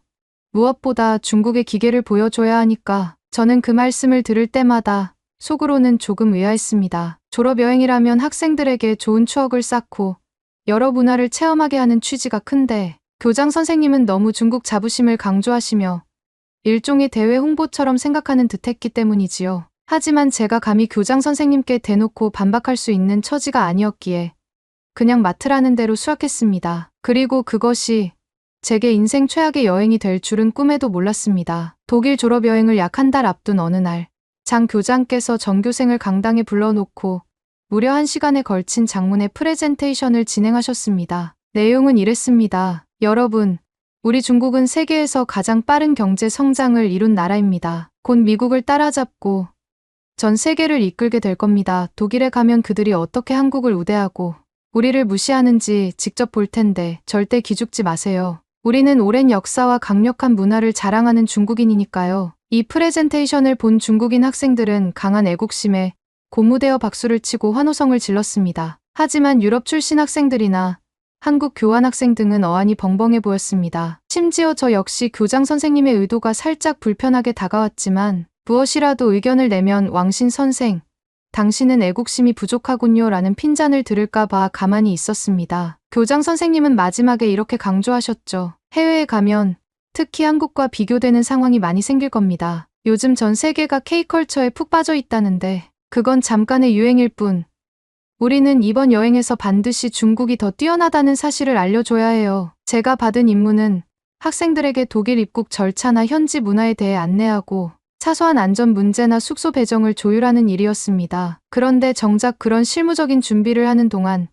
무엇보다 중국의 기계를 보여줘야 하니까 저는 그 말씀을 들을 때마다 속으로는 조금 의아했습니다. 졸업여행이라면 학생들에게 좋은 추억을 쌓고 여러 문화를 체험하게 하는 취지가 큰데 교장 선생님은 너무 중국 자부심을 강조하시며 일종의 대외 홍보처럼 생각하는 듯했기 때문이지요. 하지만 제가 감히 교장 선생님께 대놓고 반박할 수 있는 처지가 아니었기에 그냥 맡으라는 대로 수락했습니다. 그리고 그것이 제게 인생 최악의 여행이 될 줄은 꿈에도 몰랐습니다. 독일 졸업여행을 약 한 달 앞둔 어느 날, 장 교장께서 전교생을 강당에 불러놓고 무려 1시간에 걸친 장문의 프레젠테이션을 진행하셨습니다. 내용은 이랬습니다. 여러분, 우리 중국은 세계에서 가장 빠른 경제 성장을 이룬 나라입니다. 곧 미국을 따라잡고 전 세계를 이끌게 될 겁니다. 독일에 가면 그들이 어떻게 한국을 우대하고 우리를 무시하는지 직접 볼 텐데 절대 기죽지 마세요. 우리는 오랜 역사와 강력한 문화를 자랑하는 중국인이니까요. 이 프레젠테이션을 본 중국인 학생들은 강한 애국심에 고무되어 박수를 치고 환호성을 질렀습니다. 하지만 유럽 출신 학생들이나 한국 교환학생 등은 어안이 벙벙해 보였습니다. 심지어 저 역시 교장 선생님의 의도가 살짝 불편하게 다가왔지만 무엇이라도 의견을 내면 왕신 선생, 당신은 애국심이 부족하군요 라는 핀잔을 들을까 봐 가만히 있었습니다. 교장 선생님은 마지막에 이렇게 강조하셨죠. 해외에 가면 특히 한국과 비교되는 상황이 많이 생길 겁니다. 요즘 전 세계가 K컬처에 푹 빠져 있다는데 그건 잠깐의 유행일 뿐. 우리는 이번 여행에서 반드시 중국이 더 뛰어나다는 사실을 알려줘야 해요. 제가 받은 임무는 학생들에게 독일 입국 절차나 현지 문화에 대해 안내하고 사소한 안전 문제나 숙소 배정을 조율하는 일이었습니다. 그런데 정작 그런 실무적인 준비를 하는 동안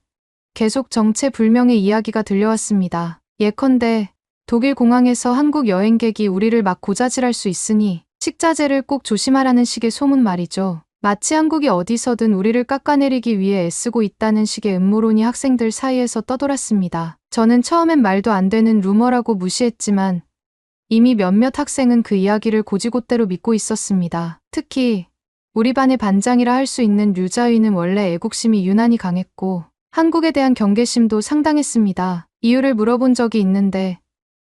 계속 정체불명의 이야기가 들려왔습니다. 예컨대 독일 공항에서 한국 여행객이 우리를 막 고자질할 수 있으니 식자재를 꼭 조심하라는 식의 소문 말이죠. 마치 한국이 어디서든 우리를 깎아내리기 위해 애쓰고 있다는 식의 음모론이 학생들 사이에서 떠돌았습니다. 저는 처음엔 말도 안 되는 루머라고 무시했지만 이미 몇몇 학생은 그 이야기를 고지곳대로 믿고 있었습니다. 특히 우리 반의 반장이라 할 수 있는 류자위는 원래 애국심이 유난히 강했고 한국에 대한 경계심도 상당했습니다. 이유를 물어본 적이 있는데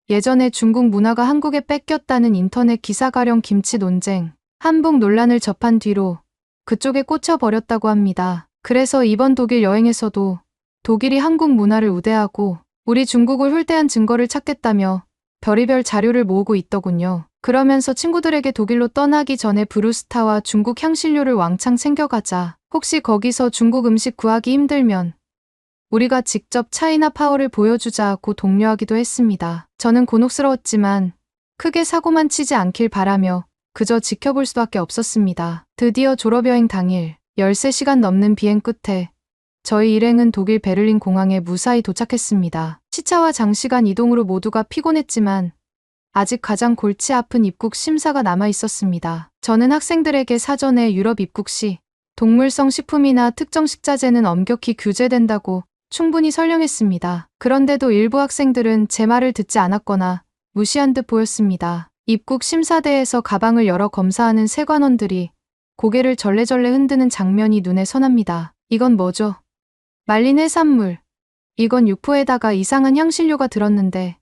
예전에 중국 문화가 한국에 뺏겼다는 인터넷 기사 가령 김치 논쟁, 한복 논란을 접한 뒤로 그쪽에 꽂혀버렸다고 합니다. 그래서 이번 독일 여행에서도 독일이 한국 문화를 우대하고 우리 중국을 훌대한 증거를 찾겠다며 별의별 자료를 모으고 있더군요. 그러면서 친구들에게 독일로 떠나기 전에 브루스타와 중국 향신료를 왕창 챙겨가자. 혹시 거기서 중국 음식 구하기 힘들면 우리가 직접 차이나 파워를 보여주자고 독려하기도 했습니다. 저는 곤혹스러웠지만 크게 사고만 치지 않길 바라며 그저 지켜볼 수밖에 없었습니다. 드디어 졸업여행 당일 13시간 넘는 비행 끝에 저희 일행은 독일 베를린 공항에 무사히 도착했습니다. 시차와 장시간 이동으로 모두가 피곤했지만 아직 가장 골치 아픈 입국 심사가 남아 있었습니다. 저는 학생들에게 사전에 유럽 입국 시 동물성 식품이나 특정 식자재는 엄격히 규제된다고 충분히 설명했습니다. 그런데도 일부 학생들은 제 말을 듣지 않았거나 무시한 듯 보였습니다. 입국 심사대에서 가방을 열어 검사하는 세관원들이 고개를 절레절레 흔드는 장면이 눈에 선합니다. 이건 뭐죠? 말린 해산물. 이건 육포에다가 이상한 향신료가 들었는데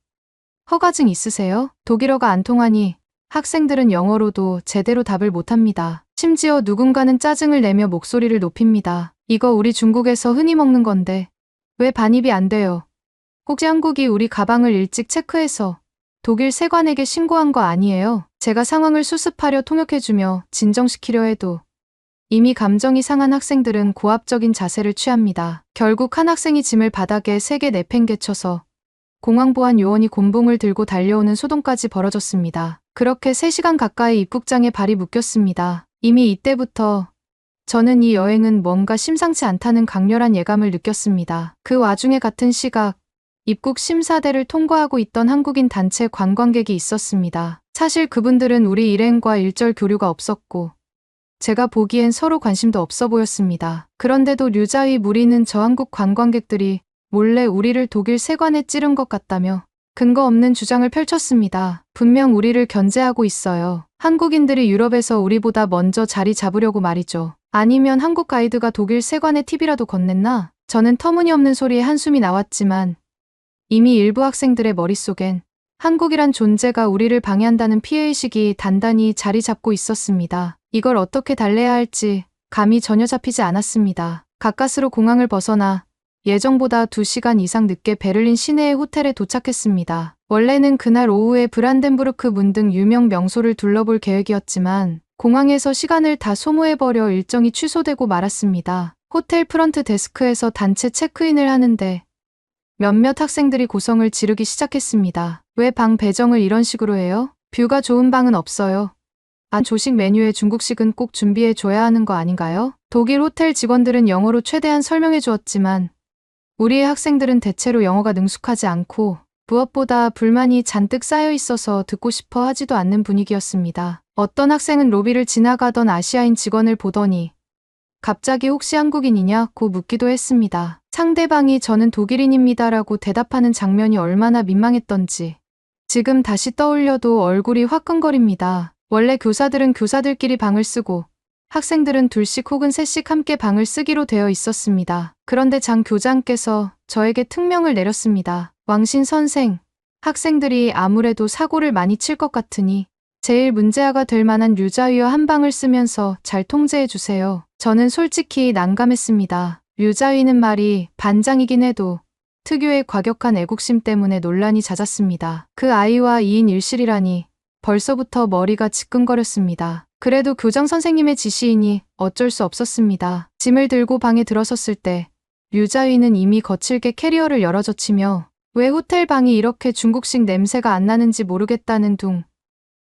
허가증 있으세요? 독일어가 안 통하니 학생들은 영어로도 제대로 답을 못합니다. 심지어 누군가는 짜증을 내며 목소리를 높입니다. 이거 우리 중국에서 흔히 먹는 건데 왜 반입이 안 돼요? 혹시 한국이 우리 가방을 일찍 체크해서 독일 세관에게 신고한 거 아니에요? 제가 상황을 수습하려 통역해주며 진정시키려 해도 이미 감정이 상한 학생들은 고압적인 자세를 취합니다. 결국 한 학생이 짐을 바닥에 세게 내팽개쳐서 공항보안 요원이 곤봉을 들고 달려오는 소동까지 벌어졌습니다. 그렇게 3시간 가까이 입국장에 발이 묶였습니다. 이미 이때부터 저는 이 여행은 뭔가 심상치 않다는 강렬한 예감을 느꼈습니다. 그 와중에 같은 시각, 입국 심사대를 통과하고 있던 한국인 단체 관광객이 있었습니다. 사실 그분들은 우리 일행과 일절 교류가 없었고, 제가 보기엔 서로 관심도 없어 보였습니다. 그런데도 류자위 무리는 저 한국 관광객들이 몰래 우리를 독일 세관에 찌른 것 같다며 근거 없는 주장을 펼쳤습니다. 분명 우리를 견제하고 있어요. 한국인들이 유럽에서 우리보다 먼저 자리 잡으려고 말이죠. 아니면 한국 가이드가 독일 세관에 팁이라도 건넸나? 저는 터무니없는 소리에 한숨이 나왔지만 이미 일부 학생들의 머릿속엔 한국이란 존재가 우리를 방해한다는 피해의식이 단단히 자리 잡고 있었습니다. 이걸 어떻게 달래야 할지 감이 전혀 잡히지 않았습니다. 가까스로 공항을 벗어나 예정보다 2시간 이상 늦게 베를린 시내의 호텔에 도착했습니다. 원래는 그날 오후에 브란덴부르크 문 등 유명 명소를 둘러볼 계획이었지만 공항에서 시간을 다 소모해버려 일정이 취소되고 말았습니다. 호텔 프런트 데스크에서 단체 체크인을 하는데 몇몇 학생들이 고성을 지르기 시작했습니다. 왜 방 배정을 이런 식으로 해요? 뷰가 좋은 방은 없어요. 조식 메뉴에 중국식은 꼭 준비해줘야 하는 거 아닌가요? 독일 호텔 직원들은 영어로 최대한 설명해 주었지만 우리의 학생들은 대체로 영어가 능숙하지 않고 무엇보다 불만이 잔뜩 쌓여 있어서 듣고 싶어 하지도 않는 분위기였습니다. 어떤 학생은 로비를 지나가던 아시아인 직원을 보더니 갑자기 혹시 한국인이냐고 묻기도 했습니다. 상대방이 저는 독일인입니다라고 대답하는 장면이 얼마나 민망했던지 지금 다시 떠올려도 얼굴이 화끈거립니다. 원래 교사들은 교사들끼리 방을 쓰고 학생들은 둘씩 혹은 셋씩 함께 방을 쓰기로 되어 있었습니다. 그런데 장 교장께서 저에게 특명을 내렸습니다. 왕신 선생, 학생들이 아무래도 사고를 많이 칠 것 같으니 제일 문제아가 될 만한 류자위와 한 방을 쓰면서 잘 통제해 주세요. 저는 솔직히 난감했습니다. 류자위는 말이 반장이긴 해도 특유의 과격한 애국심 때문에 논란이 잦았습니다. 그 아이와 2인 1실이라니 벌써부터 머리가 지끈거렸습니다. 그래도 교장 선생님의 지시이니 어쩔 수 없었습니다. 짐을 들고 방에 들어섰을 때 류자위는 이미 거칠게 캐리어를 열어젖히며 왜 호텔 방이 이렇게 중국식 냄새가 안 나는지 모르겠다는 둥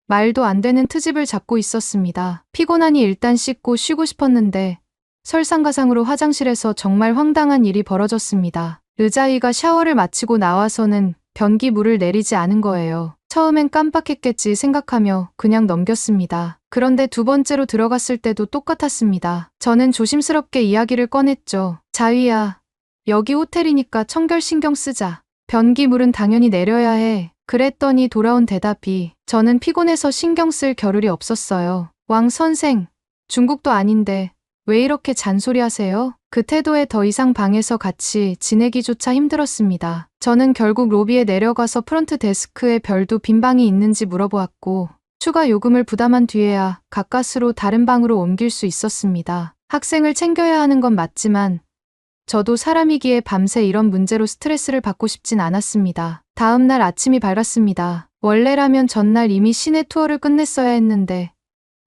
말도 안 되는 트집을 잡고 있었습니다. 피곤하니 일단 씻고 쉬고 싶었는데 설상가상으로 화장실에서 정말 황당한 일이 벌어졌습니다. 류자위가 샤워를 마치고 나와서는 변기물을 내리지 않은 거예요. 처음엔 깜빡했겠지 생각하며 그냥 넘겼습니다. 그런데 두 번째로 들어갔을 때도 똑같았습니다. 저는 조심스럽게 이야기를 꺼냈죠. 자위야, 여기 호텔이니까 청결 신경 쓰자. 변기물은 당연히 내려야 해. 그랬더니 돌아온 대답이 저는 피곤해서 신경 쓸 겨를이 없었어요. 왕 선생, 중국도 아닌데 왜 이렇게 잔소리하세요? 그 태도에 더 이상 방에서 같이 지내기조차 힘들었습니다. 저는 결국 로비에 내려가서 프런트 데스크에 별도 빈 방이 있는지 물어보았고 추가 요금을 부담한 뒤에야 가까스로 다른 방으로 옮길 수 있었습니다. 학생을 챙겨야 하는 건 맞지만 저도 사람이기에 밤새 이런 문제로 스트레스를 받고 싶진 않았습니다. 다음 날 아침이 밝았습니다. 원래라면 전날 이미 시내 투어를 끝냈어야 했는데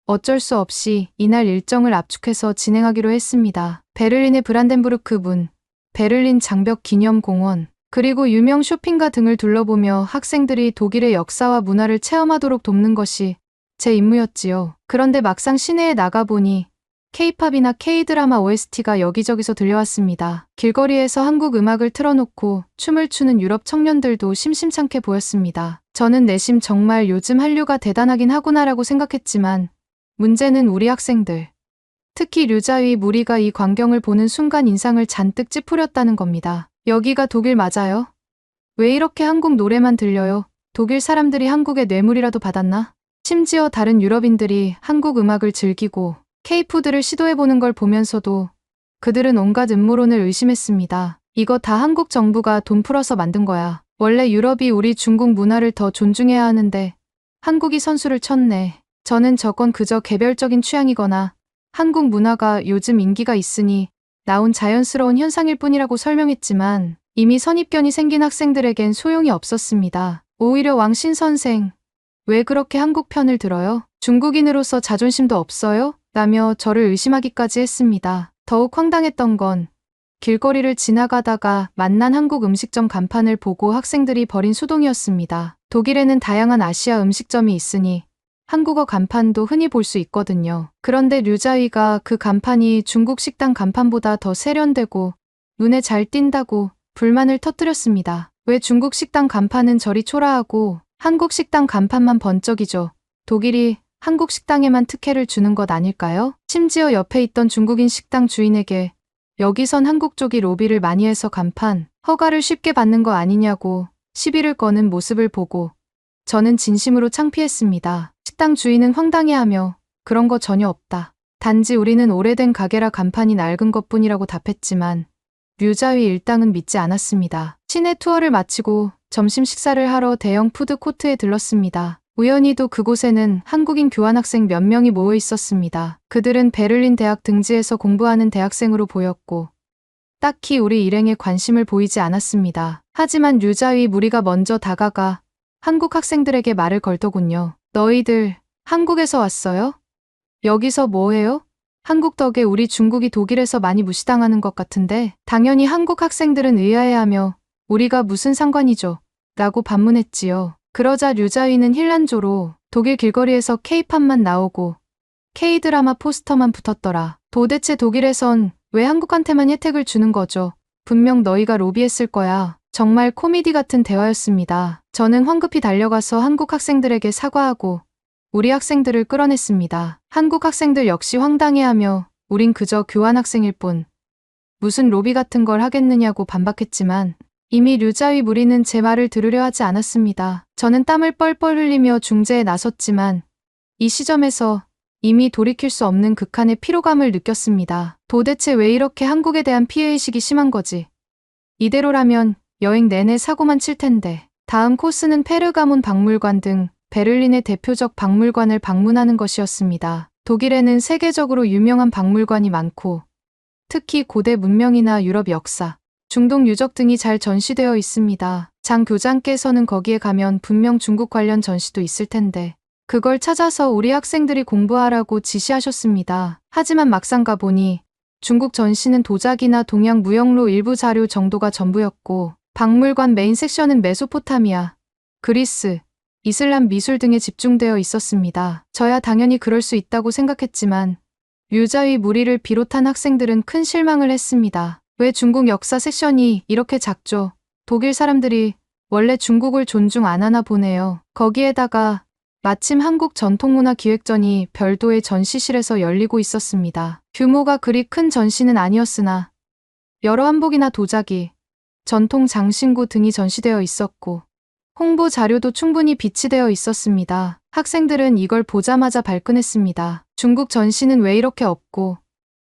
어쩔 수 없이 이날 일정을 압축해서 진행하기로 했습니다. 베를린의 브란덴부르크 문, 베를린 장벽 기념공원, 그리고 유명 쇼핑가 등을 둘러보며 학생들이 독일의 역사와 문화를 체험하도록 돕는 것이 제 임무였지요. 그런데 막상 시내에 나가보니 K-팝이나 K-드라마 OST가 여기저기서 들려왔습니다. 길거리에서 한국 음악을 틀어놓고 춤을 추는 유럽 청년들도 심심찮게 보였습니다. 저는 내심 정말 요즘 한류가 대단하긴 하구나라고 생각했지만 문제는 우리 학생들, 특히 류자위 무리가 이 광경을 보는 순간 인상을 잔뜩 찌푸렸다는 겁니다. 여기가 독일 맞아요? 왜 이렇게 한국 노래만 들려요? 독일 사람들이 한국의 뇌물이라도 받았나? 심지어 다른 유럽인들이 한국 음악을 즐기고 K-푸드를 시도해보는 걸 보면서도 그들은 온갖 음모론을 의심했습니다. 이거 다 한국 정부가 돈 풀어서 만든 거야. 원래 유럽이 우리 중국 문화를 더 존중해야 하는데 한국이 선수를 쳤네. 저는 저건 그저 개별적인 취향이거나 한국 문화가 요즘 인기가 있으니 나온 자연스러운 현상일 뿐이라고 설명했지만 이미 선입견이 생긴 학생들에겐 소용이 없었습니다. 오히려 왕신 선생, 왜 그렇게 한국 편을 들어요? 중국인으로서 자존심도 없어요? 라며 저를 의심하기까지 했습니다. 더욱 황당했던 건 길거리를 지나가다가 만난 한국 음식점 간판을 보고 학생들이 벌인 수동이었습니다. 독일에는 다양한 아시아 음식점이 있으니 한국어 간판도 흔히 볼 수 있거든요. 그런데 류자위가 그 간판이 중국 식당 간판보다 더 세련되고 눈에 잘 띈다고 불만을 터뜨렸습니다. 왜 중국 식당 간판은 저리 초라하고 한국 식당 간판만 번쩍이죠? 독일이 한국 식당에만 특혜를 주는 것 아닐까요? 심지어 옆에 있던 중국인 식당 주인에게 여기선 한국 쪽이 로비를 많이 해서 간판 허가를 쉽게 받는 거 아니냐고 시비를 거는 모습을 보고 저는 진심으로 창피했습니다. 식당 주인은 황당해하며 그런 거 전혀 없다. 단지 우리는 오래된 가게라 간판이 낡은 것뿐이라고 답했지만 류자위 일당은 믿지 않았습니다. 시내 투어를 마치고 점심 식사를 하러 대형 푸드코트에 들렀습니다. 우연히도 그곳에는 한국인 교환학생 몇 명이 모여 있었습니다. 그들은 베를린 대학 등지에서 공부하는 대학생으로 보였고 딱히 우리 일행에 관심을 보이지 않았습니다. 하지만 류자위 무리가 먼저 다가가 한국 학생들에게 말을 걸더군요. 너희들 한국에서 왔어요? 여기서 뭐해요? 한국 덕에 우리 중국이 독일에서 많이 무시당하는 것 같은데 당연히 한국 학생들은 의아해하며 우리가 무슨 상관이죠? 라고 반문했지요. 그러자 류자위는 힐난조로 독일 길거리에서 K-팝만 나오고 K-드라마 포스터만 붙었더라. 도대체 독일에선 왜 한국한테만 혜택을 주는 거죠? 분명 너희가 로비했을 거야. 정말 코미디 같은 대화였습니다. 저는 황급히 달려가서 한국 학생들에게 사과하고 우리 학생들을 끌어냈습니다. 한국 학생들 역시 황당해하며 우린 그저 교환학생일 뿐 무슨 로비 같은 걸 하겠느냐고 반박했지만 이미 류자위 무리는 제 말을 들으려 하지 않았습니다. 저는 땀을 뻘뻘 흘리며 중재에 나섰지만 이 시점에서 이미 돌이킬 수 없는 극한의 피로감을 느꼈습니다. 도대체 왜 이렇게 한국에 대한 피해의식이 심한 거지? 이대로라면 여행 내내 사고만 칠 텐데. 다음 코스는 페르가몬 박물관 등 베를린의 대표적 박물관을 방문하는 것이었습니다. 독일에는 세계적으로 유명한 박물관이 많고 특히 고대 문명이나 유럽 역사, 중동 유적 등이 잘 전시되어 있습니다. 장 교장께서는 거기에 가면 분명 중국 관련 전시도 있을 텐데 그걸 찾아서 우리 학생들이 공부하라고 지시하셨습니다. 하지만 막상 가보니 중국 전시는 도자기나 동양 무역로 일부 자료 정도가 전부였고 박물관 메인 섹션은 메소포타미아, 그리스, 이슬람 미술 등에 집중되어 있었습니다. 저야 당연히 그럴 수 있다고 생각했지만 류자위 무리를 비롯한 학생들은 큰 실망을 했습니다. 왜 중국 역사 섹션이 이렇게 작죠? 독일 사람들이 원래 중국을 존중 안 하나 보네요. 거기에다가 마침 한국 전통문화기획전이 별도의 전시실에서 열리고 있었습니다. 규모가 그리 큰 전시는 아니었으나 여러 한복이나 도자기, 전통 장신구 등이 전시되어 있었고 홍보 자료도 충분히 비치되어 있었습니다. 학생들은 이걸 보자마자 발끈했습니다. 중국 전시는 왜 이렇게 없고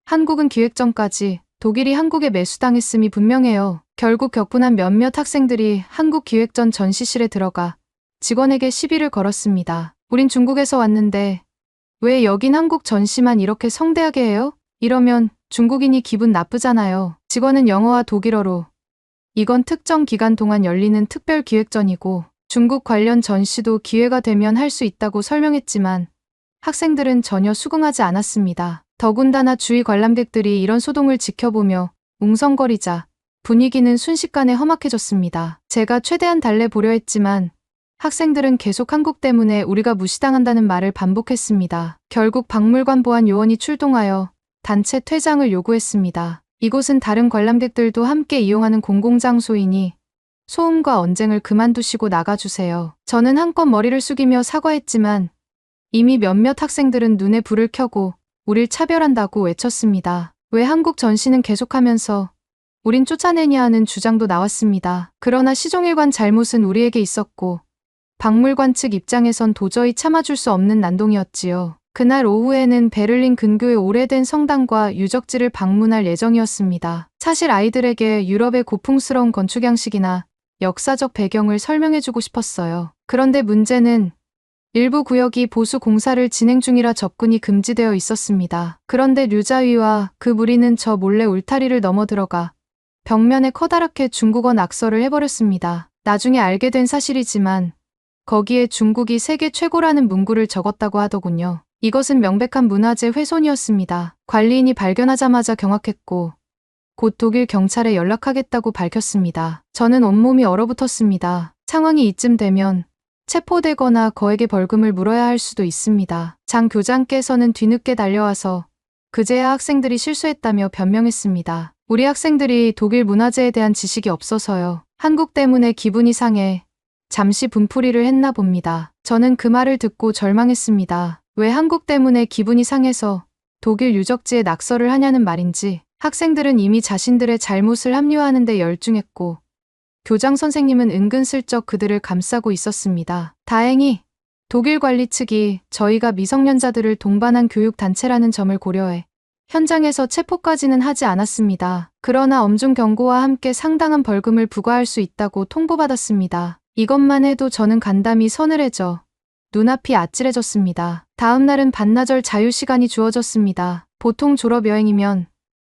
한국은 기획전까지 독일이 한국에 매수당했음이 분명해요. 결국 격분한 몇몇 학생들이 한국 기획전 전시실에 들어가 직원에게 시비를 걸었습니다. 우린 중국에서 왔는데 왜 여긴 한국 전시만 이렇게 성대하게 해요? 이러면 중국인이 기분 나쁘잖아요. 직원은 영어와 독일어로 이건 특정 기간 동안 열리는 특별 기획전이고 중국 관련 전시도 기회가 되면 할 수 있다고 설명했지만 학생들은 전혀 수긍하지 않았습니다. 더군다나 주위 관람객들이 이런 소동을 지켜보며 웅성거리자 분위기는 순식간에 험악해졌습니다. 제가 최대한 달래보려 했지만 학생들은 계속 한국 때문에 우리가 무시당한다는 말을 반복했습니다. 결국 박물관 보안 요원이 출동하여 단체 퇴장을 요구했습니다. 이곳은 다른 관람객들도 함께 이용하는 공공장소이니 소음과 언쟁을 그만두시고 나가주세요. 저는 한껏 머리를 숙이며 사과했지만 이미 몇몇 학생들은 눈에 불을 켜고 우릴 차별한다고 외쳤습니다. 왜 한국 전시는 계속하면서 우린 쫓아내냐 하는 주장도 나왔습니다. 그러나 시종일관 잘못은 우리에게 있었고 박물관 측 입장에선 도저히 참아줄 수 없는 난동이었지요. 그날 오후에는 베를린 근교의 오래된 성당과 유적지를 방문할 예정이었습니다. 사실 아이들에게 유럽의 고풍스러운 건축 양식이나 역사적 배경을 설명해주고 싶었어요. 그런데 문제는 일부 구역이 보수 공사를 진행 중이라 접근이 금지되어 있었습니다. 그런데 류자위와 그 무리는 저 몰래 울타리를 넘어 들어가 벽면에 커다랗게 중국어 낙서를 해버렸습니다. 나중에 알게 된 사실이지만 거기에 중국이 세계 최고라는 문구를 적었다고 하더군요. 이것은 명백한 문화재 훼손이었습니다. 관리인이 발견하자마자 경악했고 곧 독일 경찰에 연락하겠다고 밝혔습니다. 저는 온몸이 얼어붙었습니다. 상황이 이쯤 되면 체포되거나 거액의 벌금을 물어야 할 수도 있습니다. 장 교장께서는 뒤늦게 달려와서 그제야 학생들이 실수했다며 변명했습니다. 우리 학생들이 독일 문화재에 대한 지식이 없어서요. 한국 때문에 기분이 상해 잠시 분풀이를 했나 봅니다. 저는 그 말을 듣고 절망했습니다. 왜 한국 때문에 기분이 상해서 독일 유적지에 낙서를 하냐는 말인지. 학생들은 이미 자신들의 잘못을 합리화하는 데 열중했고 교장 선생님은 은근슬쩍 그들을 감싸고 있었습니다. 다행히 독일 관리 측이 저희가 미성년자들을 동반한 교육단체라는 점을 고려해 현장에서 체포까지는 하지 않았습니다. 그러나 엄중 경고와 함께 상당한 벌금을 부과할 수 있다고 통보받았습니다. 이것만 해도 저는 간담이 서늘해져 눈앞이 아찔해졌습니다. 다음 날은 반나절 자유시간이 주어졌습니다. 보통 졸업여행이면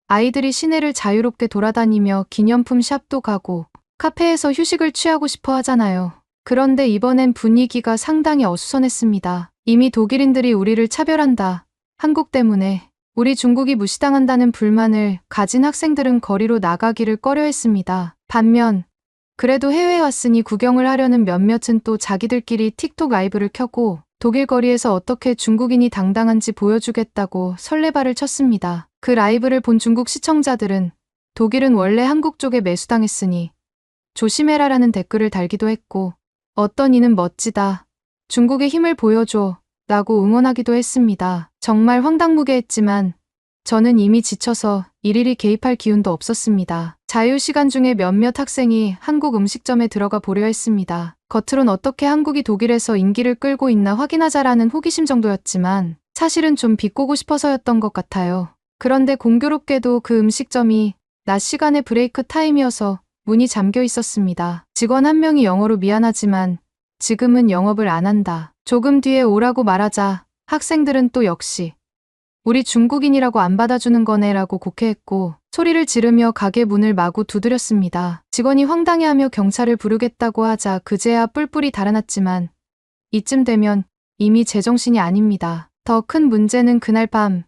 아이들이 시내를 자유롭게 돌아다니며 기념품 샵도 가고 카페에서 휴식을 취하고 싶어 하잖아요. 그런데 이번엔 분위기가 상당히 어수선했습니다. 이미 독일인들이 우리를 차별한다. 한국 때문에 우리 중국이 무시당한다는 불만을 가진 학생들은 거리로 나가기를 꺼려했습니다. 반면 그래도 해외에 왔으니 구경을 하려는 몇몇은 또 자기들끼리 틱톡 라이브를 켜고 독일 거리에서 어떻게 중국인이 당당한지 보여주겠다고 설레발을 쳤습니다. 그 라이브를 본 중국 시청자들은 독일은 원래 한국 쪽에 매수당했으니 조심해라라는 댓글을 달기도 했고 어떤 이는 멋지다. 중국의 힘을 보여줘. 라고 응원하기도 했습니다. 정말 황당무계했지만 저는 이미 지쳐서 일일이 개입할 기운도 없었습니다. 자유시간 중에 몇몇 학생이 한국 음식점에 들어가 보려 했습니다. 겉으론 어떻게 한국이 독일에서 인기를 끌고 있나 확인하자라는 호기심 정도였지만 사실은 좀 비꼬고 싶어서였던 것 같아요. 그런데 공교롭게도 그 음식점이 낮 시간에 브레이크 타임이어서 문이 잠겨 있었습니다. 직원 한 명이 영어로 미안하지만 지금은 영업을 안 한다. 조금 뒤에 오라고 말하자 학생들은 또 역시 우리 중국인이라고 안 받아주는 거네 라고 곡해했고 소리를 지르며 가게 문을 마구 두드렸습니다. 직원이 황당해하며 경찰을 부르겠다고 하자 그제야 뿔뿔이 달아났지만 이쯤 되면 이미 제정신이 아닙니다. 더 큰 문제는 그날 밤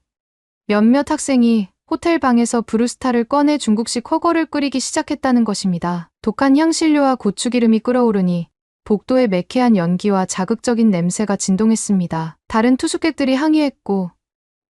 몇몇 학생이 호텔 방에서 브루스타를 꺼내 중국식 허거를 끓이기 시작했다는 것입니다. 독한 향신료와 고추기름이 끓어오르니 복도의 매캐한 연기와 자극적인 냄새가 진동했습니다. 다른 투숙객들이 항의했고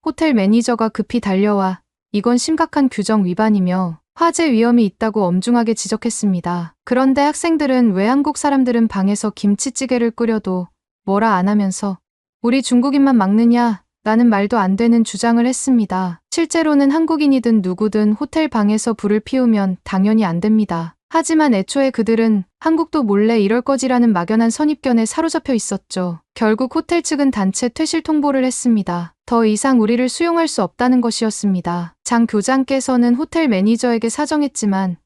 호텔 매니저가 급히 달려와 이건 심각한 규정 위반이며 화재 위험이 있다고 엄중하게 지적했습니다. 그런데 학생들은 왜 한국 사람들은 방에서 김치찌개를 끓여도 뭐라 안 하면서 우리 중국인만 막느냐 라는 말도 안 되는 주장을 했습니다. 실제로는 한국인이든 누구든 호텔 방에서 불을 피우면 당연히 안 됩니다. 하지만 애초에 그들은 한국도 몰래 이럴 거지라는 막연한 선입견에 사로잡혀 있었죠. 결국 호텔 측은 단체 퇴실 통보를 했습니다. 더 이상 우리를 수용할 수 없다는 것이었습니다. 장 교장께서는 호텔 매니저에게 사정했지만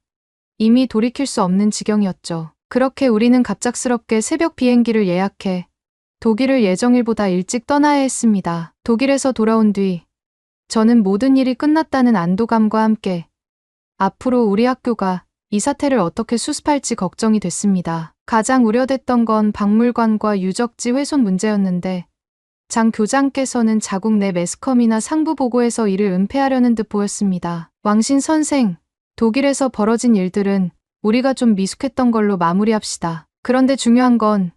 이미 돌이킬 수 없는 지경이었죠. 그렇게 우리는 갑작스럽게 새벽 비행기를 예약해 독일을 예정일보다 일찍 떠나야 했습니다. 독일에서 돌아온 뒤 저는 모든 일이 끝났다는 안도감과 함께 앞으로 우리 학교가 이 사태를 어떻게 수습할지 걱정이 됐습니다. 가장 우려됐던 건 박물관과 유적지 훼손 문제였는데 장 교장께서는 자국 내 매스컴이나 상부 보고에서 이를 은폐하려는 듯 보였습니다. 왕신 선생, 독일에서 벌어진 일들은 우리가 좀 미숙했던 걸로 마무리합시다. 그런데 중요한 건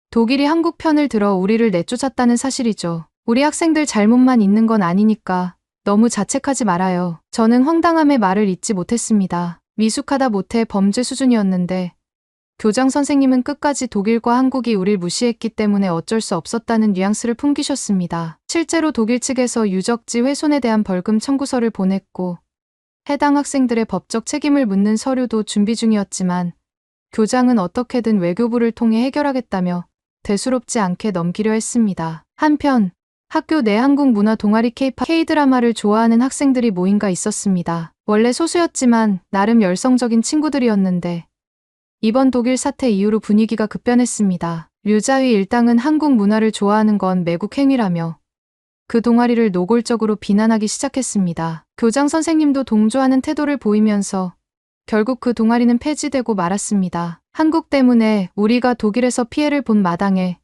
독일이 한국 편을 들어 우리를 내쫓았다는 사실이죠. 우리 학생들 잘못만 있는 건 아니니까 너무 자책하지 말아요. 저는 황당함의 말을 잇지 못했습니다. 미숙하다 못해 범죄 수준이었는데 교장 선생님은 끝까지 독일과 한국이 우릴 무시했기 때문에 어쩔 수 없었다는 뉘앙스를 풍기셨습니다. 실제로 독일 측에서 유적지 훼손에 대한 벌금 청구서를 보냈고 해당 학생들의 법적 책임을 묻는 서류도 준비 중이었지만 교장은 어떻게든 외교부를 통해 해결하겠다며 대수롭지 않게 넘기려 했습니다. 한편 학교 내 한국 문화 동아리 K-드라마를 좋아하는 학생들이 모임가 있었습니다. 원래 소수였지만 나름 열성적인 친구들이었는데 이번 독일 사태 이후로 분위기가 급변했습니다. 류자위 일당은 한국 문화를 좋아하는 건 매국 행위라며 그 동아리를 노골적으로 비난하기 시작했습니다. 교장 선생님도 동조하는 태도를 보이면서 결국 그 동아리는 폐지되고 말았습니다. 한국 때문에 우리가 독일에서 피해를 본 마당에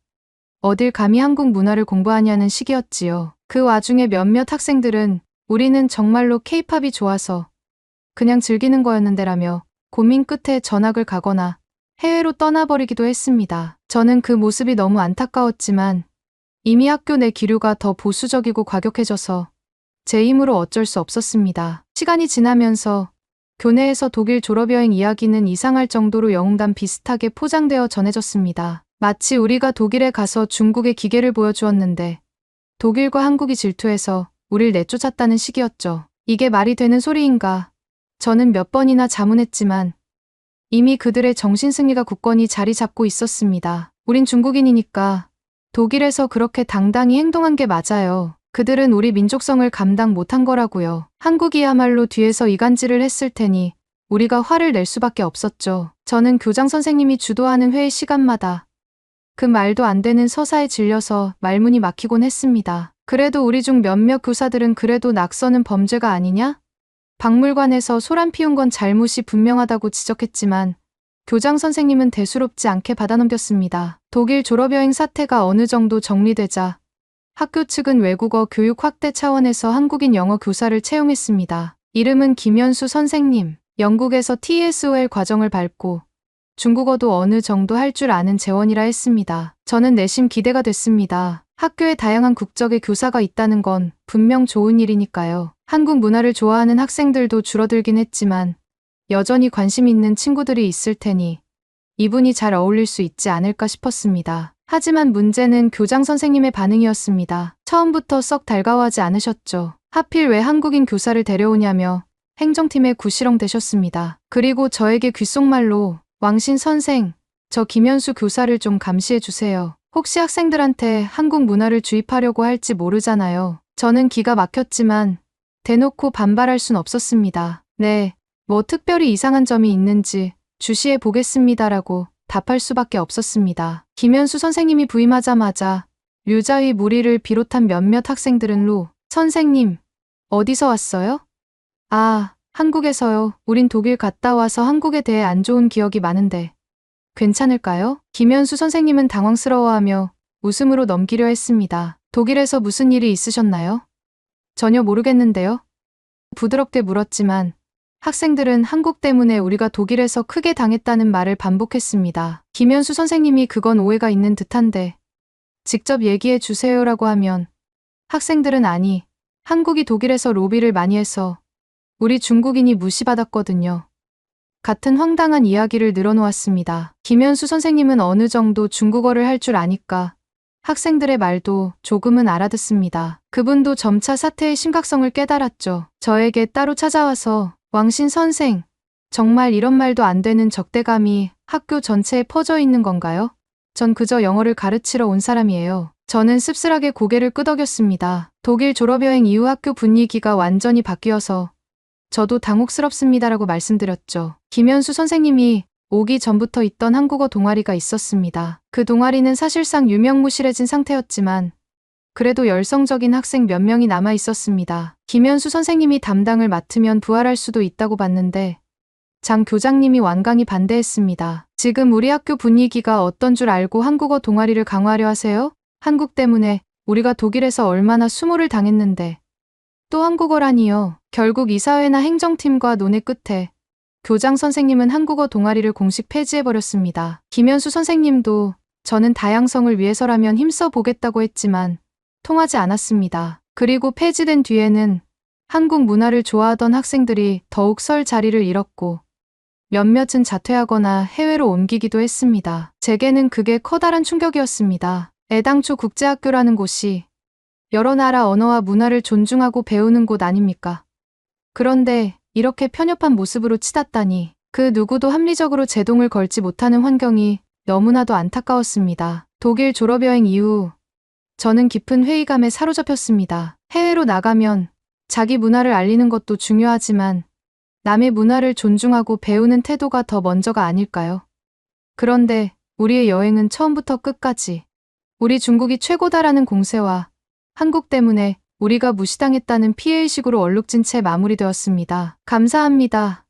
어딜 감히 한국 문화를 공부하냐는 시기였지요. 그 와중에 몇몇 학생들은 우리는 정말로 K-팝이 좋아서 그냥 즐기는 거였는데라며 고민 끝에 전학을 가거나 해외로 떠나버리기도 했습니다. 저는 그 모습이 너무 안타까웠지만 이미 학교 내 기류가 더 보수적이고 과격해져서 제 힘으로 어쩔 수 없었습니다. 시간이 지나면서 교내에서 독일 졸업여행 이야기는 이상할 정도로 영웅담 비슷하게 포장되어 전해졌습니다. 마치 우리가 독일에 가서 중국의 기계를 보여주었는데 독일과 한국이 질투해서 우릴 내쫓았다는 식이었죠. 이게 말이 되는 소리인가? 저는 몇 번이나 자문했지만 이미 그들의 정신승리가 굳건히 자리 잡고 있었습니다. 우린 중국인이니까 독일에서 그렇게 당당히 행동한 게 맞아요. 그들은 우리 민족성을 감당 못한 거라고요. 한국이야말로 뒤에서 이간질을 했을 테니 우리가 화를 낼 수밖에 없었죠. 저는 교장 선생님이 주도하는 회의 시간마다 그 말도 안 되는 서사에 질려서 말문이 막히곤 했습니다. 그래도 우리 중 몇몇 교사들은 그래도 낙서는 범죄가 아니냐? 박물관에서 소란 피운 건 잘못이 분명하다고 지적했지만 교장 선생님은 대수롭지 않게 받아넘겼습니다. 독일 졸업여행 사태가 어느 정도 정리되자 학교 측은 외국어 교육 확대 차원에서 한국인 영어 교사를 채용했습니다. 이름은 김현수 선생님. 영국에서 TESOL 과정을 밟고 중국어도 어느 정도 할 줄 아는 재원이라 했습니다. 저는 내심 기대가 됐습니다. 학교에 다양한 국적의 교사가 있다는 건 분명 좋은 일이니까요. 한국 문화를 좋아하는 학생들도 줄어들긴 했지만 여전히 관심 있는 친구들이 있을 테니 이분이 잘 어울릴 수 있지 않을까 싶었습니다. 하지만 문제는 교장 선생님의 반응이었습니다. 처음부터 썩 달가워하지 않으셨죠. 하필 왜 한국인 교사를 데려오냐며 행정팀에 구시렁 대셨습니다. 그리고 저에게 귓속말로 왕신 선생, 저 김현수 교사를 좀 감시해 주세요. 혹시 학생들한테 한국 문화를 주입하려고 할지 모르잖아요. 저는 기가 막혔지만 대놓고 반발할 순 없었습니다. 네, 뭐 특별히 이상한 점이 있는지 주시해 보겠습니다라고 답할 수밖에 없었습니다. 김현수 선생님이 부임하자마자 류자의 무리를 비롯한 몇몇 학생들은 선생님, 어디서 왔어요? 아, 한국에서요. 우린 독일 갔다 와서 한국에 대해 안 좋은 기억이 많은데 괜찮을까요? 김현수 선생님은 당황스러워하며 웃음으로 넘기려 했습니다. 독일에서 무슨 일이 있으셨나요? 전혀 모르겠는데요. 부드럽게 물었지만 학생들은 한국 때문에 우리가 독일에서 크게 당했다는 말을 반복했습니다. 김현수 선생님이 그건 오해가 있는 듯한데 직접 얘기해 주세요라고 하면 학생들은 아니, 한국이 독일에서 로비를 많이 해서 우리 중국인이 무시받았거든요. 같은 황당한 이야기를 늘어놓았습니다. 김현수 선생님은 어느 정도 중국어를 할 줄 아니까 학생들의 말도 조금은 알아듣습니다. 그분도 점차 사태의 심각성을 깨달았죠. 저에게 따로 찾아와서 왕신 선생, 정말 이런 말도 안 되는 적대감이 학교 전체에 퍼져 있는 건가요? 전 그저 영어를 가르치러 온 사람이에요. 저는 씁쓸하게 고개를 끄덕였습니다. 독일 졸업여행 이후 학교 분위기가 완전히 바뀌어서 저도 당혹스럽습니다라고 말씀드렸죠. 김현수 선생님이 오기 전부터 있던 한국어 동아리가 있었습니다. 그 동아리는 사실상 유명무실해진 상태였지만 그래도 열성적인 학생 몇 명이 남아 있었습니다. 김현수 선생님이 담당을 맡으면 부활할 수도 있다고 봤는데 장 교장님이 완강히 반대했습니다. 지금 우리 학교 분위기가 어떤 줄 알고 한국어 동아리를 강화하려 하세요? 한국 때문에 우리가 독일에서 얼마나 수모를 당했는데 또 한국어라니요. 결국 이사회나 행정팀과 논의 끝에 교장 선생님은 한국어 동아리를 공식 폐지해버렸습니다. 김현수 선생님도 저는 다양성을 위해서라면 힘써 보겠다고 했지만 통하지 않았습니다. 그리고 폐지된 뒤에는 한국 문화를 좋아하던 학생들이 더욱 설 자리를 잃었고 몇몇은 자퇴하거나 해외로 옮기기도 했습니다. 제게는 그게 커다란 충격이었습니다. 애당초 국제학교라는 곳이 여러 나라 언어와 문화를 존중하고 배우는 곳 아닙니까? 그런데 이렇게 편협한 모습으로 치닫다니 그 누구도 합리적으로 제동을 걸지 못하는 환경이 너무나도 안타까웠습니다. 독일 졸업여행 이후 저는 깊은 회의감에 사로잡혔습니다. 해외로 나가면 자기 문화를 알리는 것도 중요하지만 남의 문화를 존중하고 배우는 태도가 더 먼저가 아닐까요? 그런데 우리의 여행은 처음부터 끝까지 우리 중국이 최고다라는 공세와 한국 때문에 우리가 무시당했다는 피해의식으로 얼룩진 채 마무리되었습니다. 감사합니다.